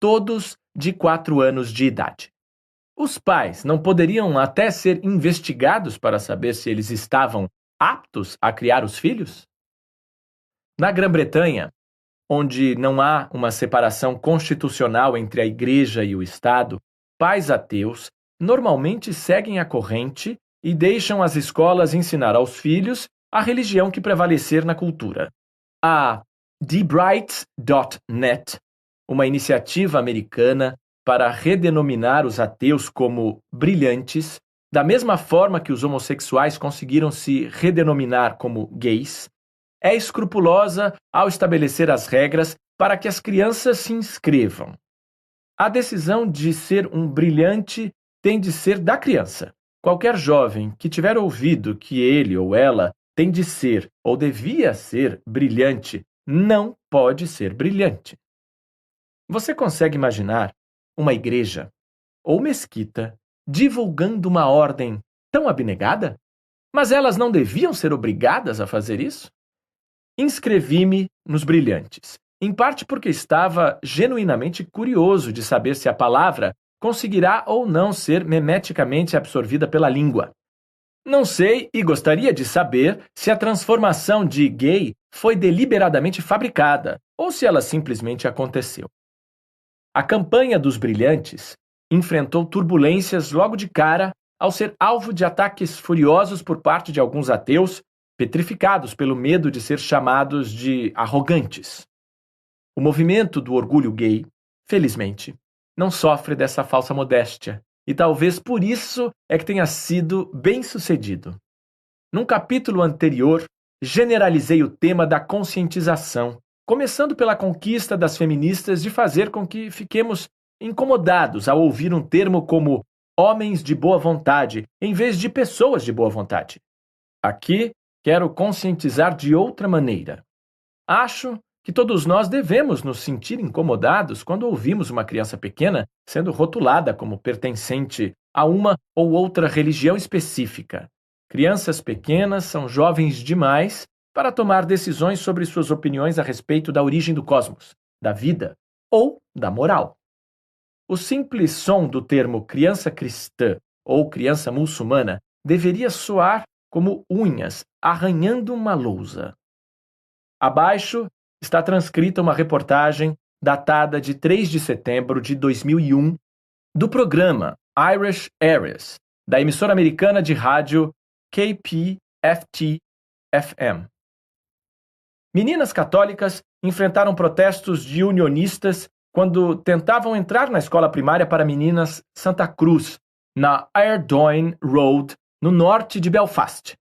todos de 4 anos de idade. Os pais não poderiam até ser investigados para saber se eles estavam aptos a criar os filhos? Na Grã-Bretanha, onde não há uma separação constitucional entre a Igreja e o Estado, pais ateus normalmente seguem a corrente e deixam as escolas ensinar aos filhos a religião que prevalecer na cultura. A TheBright.net, uma iniciativa americana para redenominar os ateus como brilhantes, da mesma forma que os homossexuais conseguiram se redenominar como gays, é escrupulosa ao estabelecer as regras para que as crianças se inscrevam. A decisão de ser um brilhante tem de ser da criança. Qualquer jovem que tiver ouvido que ele ou ela tem de ser ou devia ser brilhante não pode ser brilhante. Você consegue imaginar uma igreja ou mesquita divulgando uma ordem tão abnegada? Mas elas não deviam ser obrigadas a fazer isso? Inscrevi-me nos brilhantes, em parte porque estava genuinamente curioso de saber se a palavra conseguirá ou não ser memeticamente absorvida pela língua. Não sei e gostaria de saber se a transformação de gay foi deliberadamente fabricada ou se ela simplesmente aconteceu. A campanha dos brilhantes enfrentou turbulências logo de cara ao ser alvo de ataques furiosos por parte de alguns ateus, petrificados pelo medo de ser chamados de arrogantes. O movimento do orgulho gay, felizmente, não sofre dessa falsa modéstia, e talvez por isso é que tenha sido bem-sucedido. Num capítulo anterior, generalizei o tema da conscientização, começando pela conquista das feministas de fazer com que fiquemos incomodados ao ouvir um termo como homens de boa vontade, em vez de pessoas de boa vontade. Aqui, quero conscientizar de outra maneira. Acho que todos nós devemos nos sentir incomodados quando ouvimos uma criança pequena sendo rotulada como pertencente a uma ou outra religião específica. Crianças pequenas são jovens demais para tomar decisões sobre suas opiniões a respeito da origem do cosmos, da vida ou da moral. O simples som do termo criança cristã ou criança muçulmana deveria soar como unhas arranhando uma lousa. Abaixo está transcrita uma reportagem datada de 3 de setembro de 2001 do programa Irish Areas, da emissora americana de rádio KPFT-FM. Meninas católicas enfrentaram protestos de unionistas quando tentavam entrar na escola primária para meninas Santa Cruz, na Airdoyne Road, no norte de Belfast.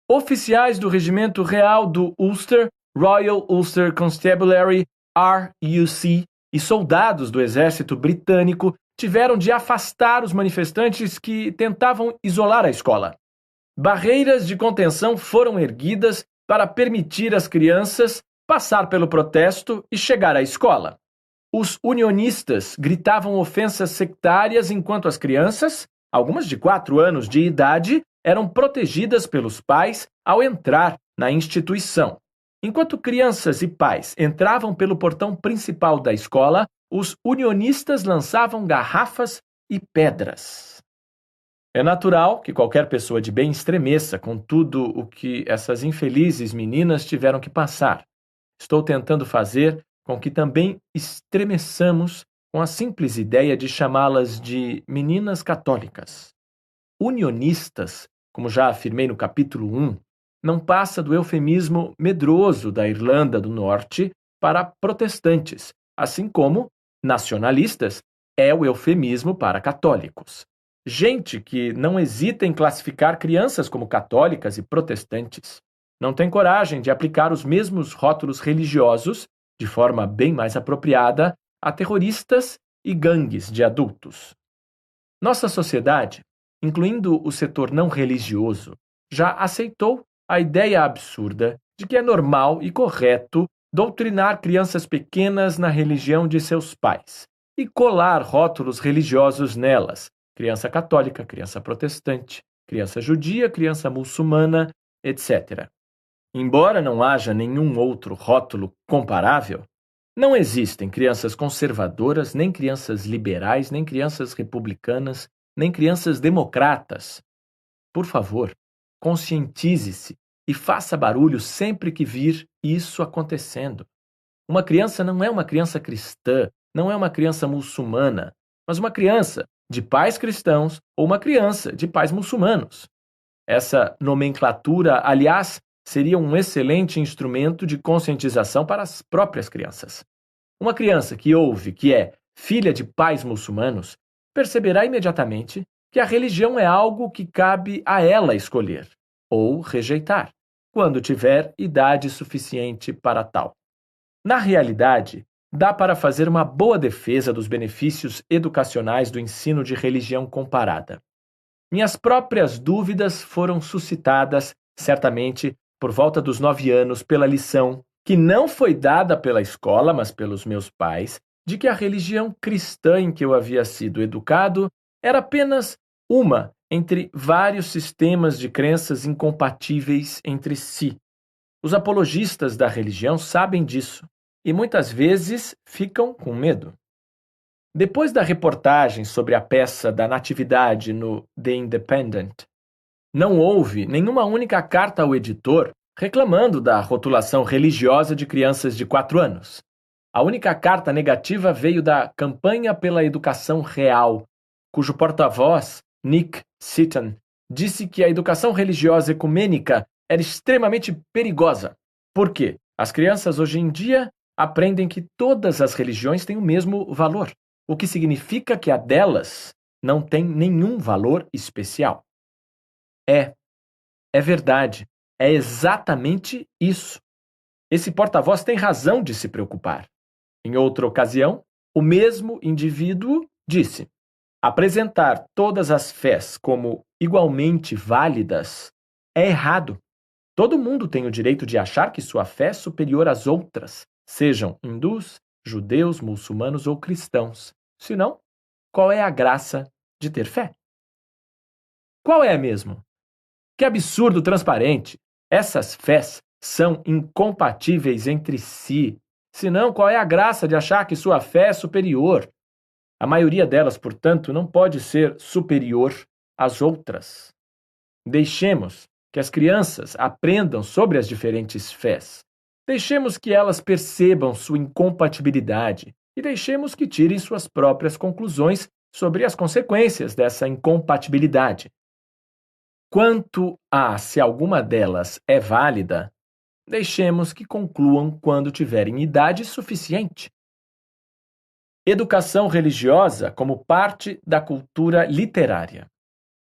Oficiais do Regimento Real do Ulster, Royal Ulster Constabulary, RUC, e soldados do exército britânico tiveram de afastar os manifestantes que tentavam isolar a escola. Barreiras de contenção foram erguidas para permitir às crianças passar pelo protesto e chegar à escola. Os unionistas gritavam ofensas sectárias enquanto as crianças, algumas de 4 anos de idade, eram protegidas pelos pais ao entrar na instituição. Enquanto crianças e pais entravam pelo portão principal da escola, os unionistas lançavam garrafas e pedras. É natural que qualquer pessoa de bem estremeça com tudo o que essas infelizes meninas tiveram que passar. Estou tentando fazer com que também estremeçamos com a simples ideia de chamá-las de meninas católicas. Unionistas, como já afirmei no capítulo 1, não passa do eufemismo medroso da Irlanda do Norte para protestantes, assim como nacionalistas é o eufemismo para católicos. Gente que não hesita em classificar crianças como católicas e protestantes. Não tem coragem de aplicar os mesmos rótulos religiosos, de forma bem mais apropriada, a terroristas e gangues de adultos. Nossa sociedade, incluindo o setor não religioso, já aceitou a ideia absurda de que é normal e correto doutrinar crianças pequenas na religião de seus pais e colar rótulos religiosos nelas: criança católica, criança protestante, criança judia, criança muçulmana, etc. Embora não haja nenhum outro rótulo comparável, não existem crianças conservadoras, nem crianças liberais, nem crianças republicanas, nem crianças democratas. Por favor, conscientize-se e faça barulho sempre que vir isso acontecendo. Uma criança não é uma criança cristã, não é uma criança muçulmana, mas uma criança de pais cristãos ou uma criança de pais muçulmanos. Essa nomenclatura, aliás, seria um excelente instrumento de conscientização para as próprias crianças. Uma criança que ouve que é filha de pais muçulmanos perceberá imediatamente que a religião é algo que cabe a ela escolher ou rejeitar, quando tiver idade suficiente para tal. Na realidade, dá para fazer uma boa defesa dos benefícios educacionais do ensino de religião comparada. Minhas próprias dúvidas foram suscitadas, certamente, por volta dos 9 anos, pela lição, que não foi dada pela escola, mas pelos meus pais, de que a religião cristã em que eu havia sido educado era apenas uma entre vários sistemas de crenças incompatíveis entre si. Os apologistas da religião sabem disso e muitas vezes ficam com medo. Depois da reportagem sobre a peça da Natividade no The Independent, não houve nenhuma única carta ao editor reclamando da rotulação religiosa de crianças de 4 anos. A única carta negativa veio da Campanha pela Educação Real, cujo porta-voz, Nick Seaton, disse que a educação religiosa ecumênica era extremamente perigosa. Por quê? As crianças hoje em dia aprendem que todas as religiões têm o mesmo valor, o que significa que a delas não tem nenhum valor especial. É verdade. É exatamente isso. Esse porta-voz tem razão de se preocupar. Em outra ocasião, o mesmo indivíduo disse: apresentar todas as fés como igualmente válidas é errado. Todo mundo tem o direito de achar que sua fé é superior às outras, sejam hindus, judeus, muçulmanos ou cristãos. Senão, qual é a graça de ter fé? Qual é mesmo? Que absurdo transparente! Essas fés são incompatíveis entre si. Senão, qual é a graça de achar que sua fé é superior? A maioria delas, portanto, não pode ser superior às outras. Deixemos que as crianças aprendam sobre as diferentes fés. Deixemos que elas percebam sua incompatibilidade e deixemos que tirem suas próprias conclusões sobre as consequências dessa incompatibilidade. Quanto a se alguma delas é válida, deixemos que concluam quando tiverem idade suficiente. Educação religiosa como parte da cultura literária.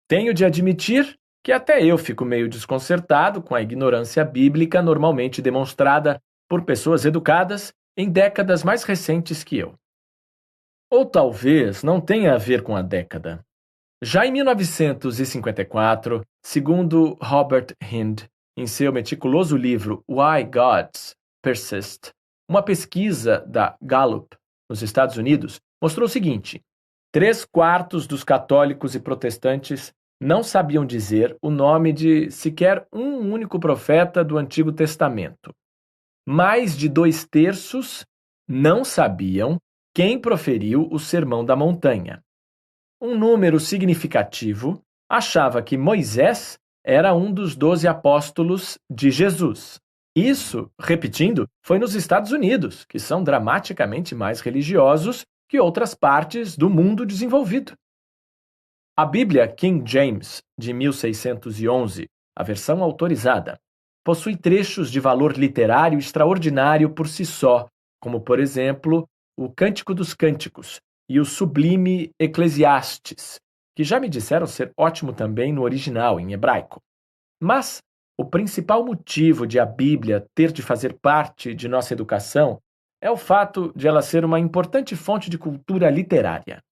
Tenho de admitir que até eu fico meio desconcertado com a ignorância bíblica normalmente demonstrada por pessoas educadas em décadas mais recentes que eu. Ou talvez não tenha a ver com a década. Já em 1954, segundo Robert Hind, em seu meticuloso livro Why Gods Persist, uma pesquisa da Gallup, nos Estados Unidos, mostrou o seguinte: 3/4 dos católicos e protestantes não sabiam dizer o nome de sequer um único profeta do Antigo Testamento. Mais de 2/3 não sabiam quem proferiu o Sermão da Montanha. Um número significativo achava que Moisés era um dos 12 apóstolos de Jesus. Isso, repetindo, foi nos Estados Unidos, que são dramaticamente mais religiosos que outras partes do mundo desenvolvido. A Bíblia King James, de 1611, a versão autorizada, possui trechos de valor literário extraordinário por si só, como, por exemplo, o Cântico dos Cânticos e o Sublime Eclesiastes, que já me disseram ser ótimo também no original, em hebraico. Mas o principal motivo de a Bíblia ter de fazer parte de nossa educação é o fato de ela ser uma importante fonte de cultura literária.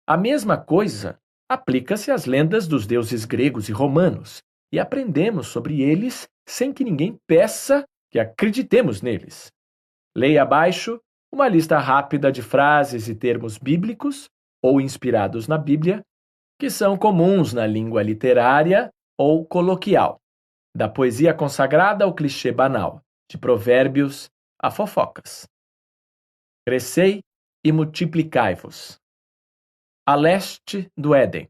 A mesma coisa aplica-se às lendas dos deuses gregos e romanos, e aprendemos sobre eles sem que ninguém peça que acreditemos neles. Leia abaixo uma lista rápida de frases e termos bíblicos ou inspirados na Bíblia que são comuns na língua literária ou coloquial, da poesia consagrada ao clichê banal, de provérbios a fofocas. Crescei e multiplicai-vos. A leste do Éden.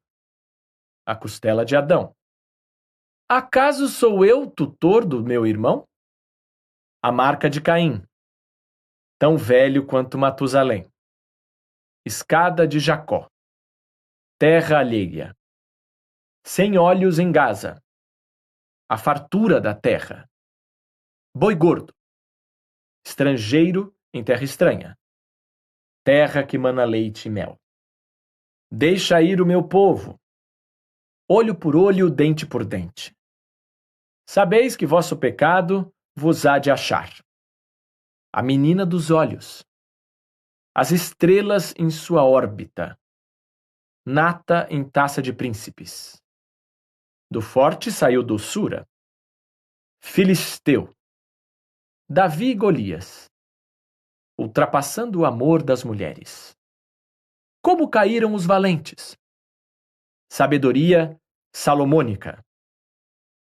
A costela de Adão. Acaso sou eu tutor do meu irmão? A marca de Caim. Tão velho quanto Matusalém. Escada de Jacó. Terra alheia. Sem olhos em Gaza. A fartura da terra. Boi gordo. Estrangeiro em terra estranha. Terra que mana leite e mel. Deixa ir o meu povo. Olho por olho, dente por dente. Sabeis que vosso pecado vos há de achar. A menina dos olhos. As estrelas em sua órbita. Nata em taça de príncipes. Do forte saiu doçura. Filisteu. Davi e Golias. Ultrapassando o amor das mulheres. Como caíram os valentes? Sabedoria salomônica.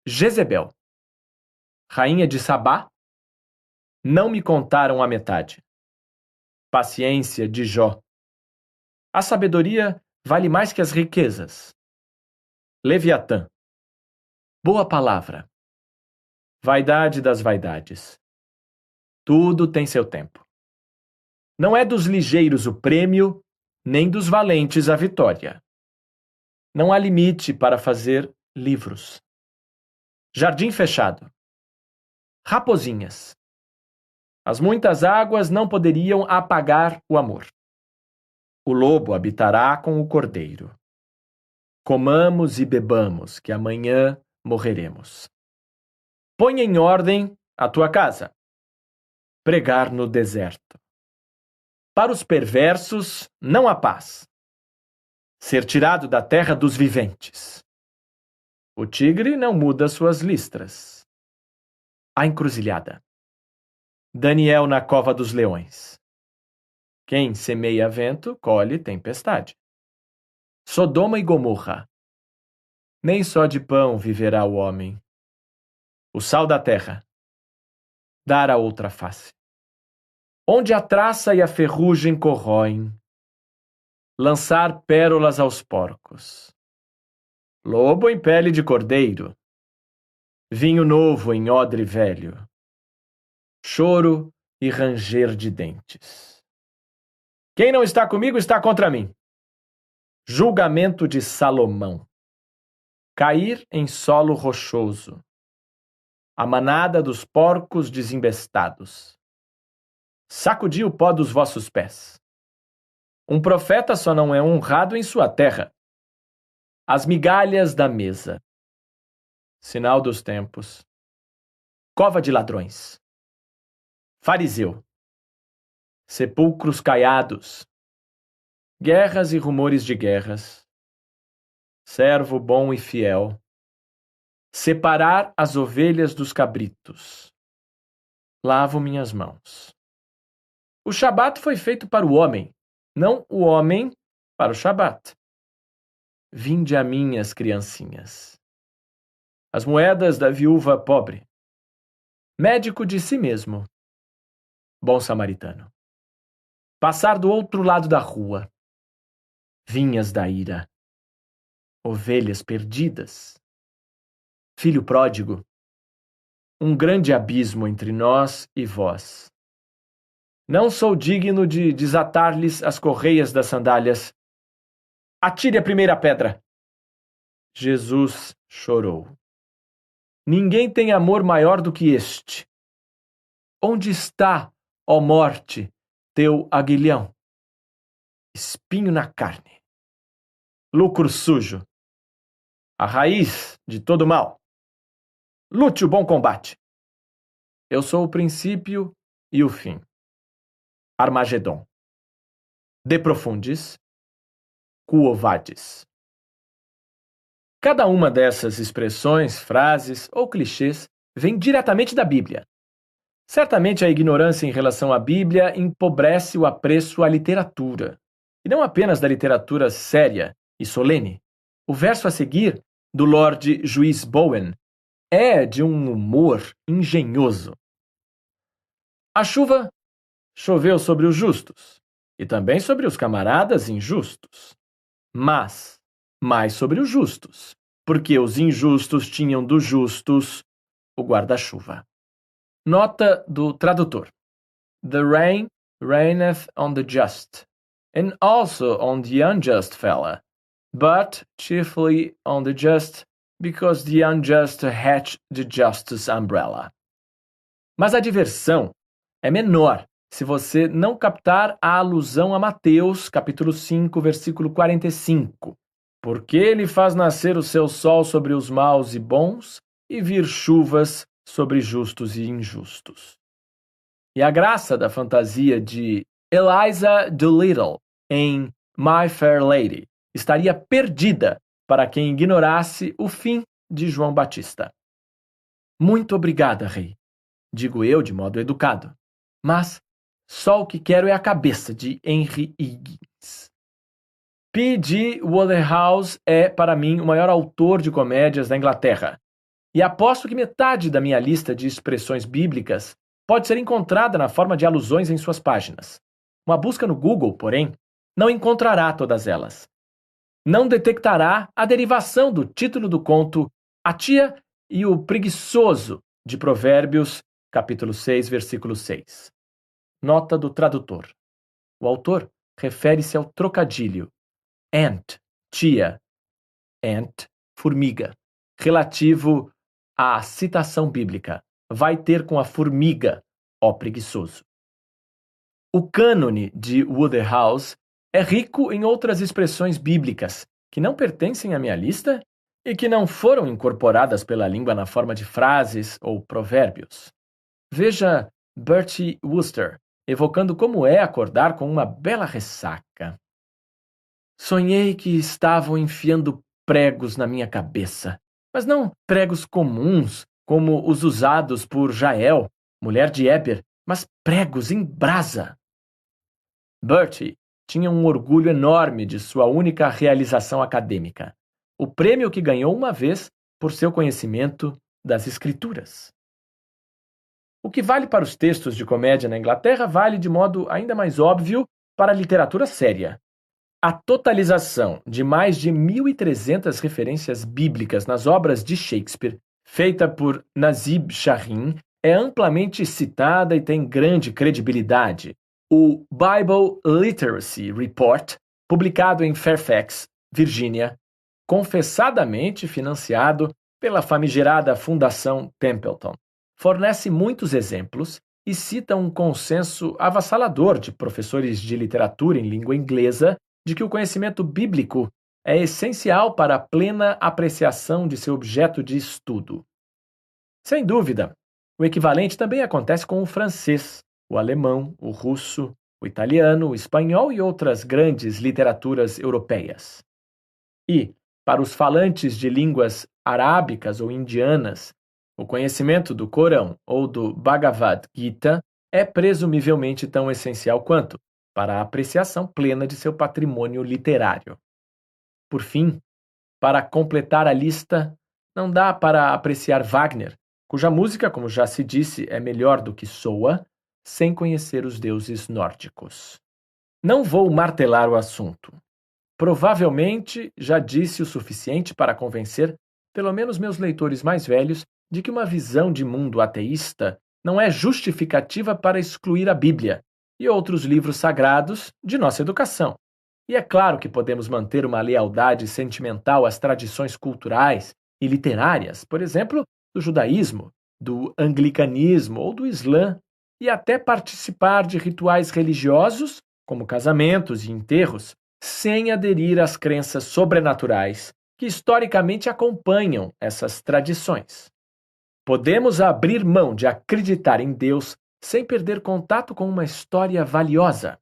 Jezebel. Rainha de Sabá. Não me contaram a metade. Paciência de Jó. A sabedoria vale mais que as riquezas. Leviatã. Boa palavra. Vaidade das vaidades. Tudo tem seu tempo. Não é dos ligeiros o prêmio, nem dos valentes a vitória. Não há limite para fazer livros. Jardim fechado. Raposinhas. As muitas águas não poderiam apagar o amor. O lobo habitará com o cordeiro. Comamos e bebamos, que amanhã morreremos. Põe em ordem a tua casa. Pregar no deserto. Para os perversos não há paz. Ser tirado da terra dos viventes. O tigre não muda suas listras. A encruzilhada. Daniel na cova dos leões. Quem semeia vento, colhe tempestade. Sodoma e Gomorra. Nem só de pão viverá o homem. O sal da terra. Dar a outra face. Onde a traça e a ferrugem corroem. Lançar pérolas aos porcos. Lobo em pele de cordeiro. Vinho novo em odre velho. Choro e ranger de dentes. Quem não está comigo está contra mim. Julgamento de Salomão. Cair em solo rochoso. A manada dos porcos desembestados. Sacudir o pó dos vossos pés. Um profeta só não é honrado em sua terra. As migalhas da mesa. Sinal dos tempos. Cova de ladrões. Fariseu. Sepulcros caiados. Guerras e rumores de guerras. Servo bom e fiel. Separar as ovelhas dos cabritos. Lavo minhas mãos. O Shabat foi feito para o homem, não o homem para o Shabat. Vinde a mim, as criancinhas. As moedas da viúva pobre. Médico de si mesmo. Bom samaritano. Passar do outro lado da rua. Vinhas da ira. Ovelhas perdidas. Filho pródigo. Um grande abismo entre nós e vós. Não sou digno de desatar-lhes as correias das sandálias. Atire a primeira pedra. Jesus chorou. Ninguém tem amor maior do que este. Onde está, ó morte, teu aguilhão? Espinho na carne. Lucro sujo. A raiz de todo mal. Lute o bom combate. Eu sou o princípio e o fim. Armagedon. De profundis. Quo vadis. Cada uma dessas expressões, frases ou clichês vem diretamente da Bíblia. Certamente a ignorância em relação à Bíblia empobrece o apreço à literatura. E não apenas da literatura séria e solene. O verso a seguir, do Lord Juiz Bowen, é de um humor engenhoso. A chuva choveu sobre os justos, e também sobre os camaradas injustos. Mas mais sobre os justos, porque os injustos tinham dos justos o guarda-chuva. Nota do tradutor. The rain raineth on the just, and also on the unjust fella, but chiefly on the just, because the unjust hatch the justice umbrella. Mas a diversão é menor se você não captar a alusão a Mateus, capítulo 5, versículo 45. Porque ele faz nascer o seu sol sobre os maus e bons, e vir chuvas sobre justos e injustos. E a graça da fantasia de Eliza Doolittle em My Fair Lady estaria perdida para quem ignorasse o fim de João Batista. Muito obrigada, rei, digo eu de modo educado, mas só o que quero é a cabeça de Henry Higgins. P.G. Wodehouse é, para mim, o maior autor de comédias da Inglaterra. E aposto que metade da minha lista de expressões bíblicas pode ser encontrada na forma de alusões em suas páginas. Uma busca no Google, porém, não encontrará todas elas. Não detectará a derivação do título do conto A Tia e o Preguiçoso, de Provérbios, capítulo 6, versículo 6. Nota do tradutor. O autor refere-se ao trocadilho ant, tia, ant, formiga, relativo à citação bíblica. Vai ter com a formiga, ó preguiçoso. O cânone de Wodehouse é rico em outras expressões bíblicas que não pertencem à minha lista e que não foram incorporadas pela língua na forma de frases ou provérbios. Veja Bertie Wooster, evocando como é acordar com uma bela ressaca. Sonhei que estavam enfiando pregos na minha cabeça, mas não pregos comuns, como os usados por Jael, mulher de Éber, mas pregos em brasa. Bertie tinha um orgulho enorme de sua única realização acadêmica, o prêmio que ganhou uma vez por seu conhecimento das Escrituras. O que vale para os textos de comédia na Inglaterra vale de modo ainda mais óbvio para a literatura séria. A totalização de mais de 1.300 referências bíblicas nas obras de Shakespeare, feita por Nazib Shahin, é amplamente citada e tem grande credibilidade. O Bible Literacy Report, publicado em Fairfax, Virgínia, confessadamente financiado pela famigerada Fundação Templeton, fornece muitos exemplos e cita um consenso avassalador de professores de literatura em língua inglesa de que o conhecimento bíblico é essencial para a plena apreciação de seu objeto de estudo. Sem dúvida, o equivalente também acontece com o francês, o alemão, o russo, o italiano, o espanhol e outras grandes literaturas europeias. E, para os falantes de línguas arábicas ou indianas, o conhecimento do Corão ou do Bhagavad Gita é presumivelmente tão essencial quanto para a apreciação plena de seu patrimônio literário. Por fim, para completar a lista, não dá para apreciar Wagner, cuja música, como já se disse, é melhor do que soa, sem conhecer os deuses nórdicos. Não vou martelar o assunto. Provavelmente já disse o suficiente para convencer, pelo menos meus leitores mais velhos, de que uma visão de mundo ateísta não é justificativa para excluir a Bíblia e outros livros sagrados de nossa educação. E é claro que podemos manter uma lealdade sentimental às tradições culturais e literárias, por exemplo, do judaísmo, do anglicanismo ou do islã, e até participar de rituais religiosos, como casamentos e enterros, sem aderir às crenças sobrenaturais que historicamente acompanham essas tradições. Podemos abrir mão de acreditar em Deus sem perder contato com uma história valiosa.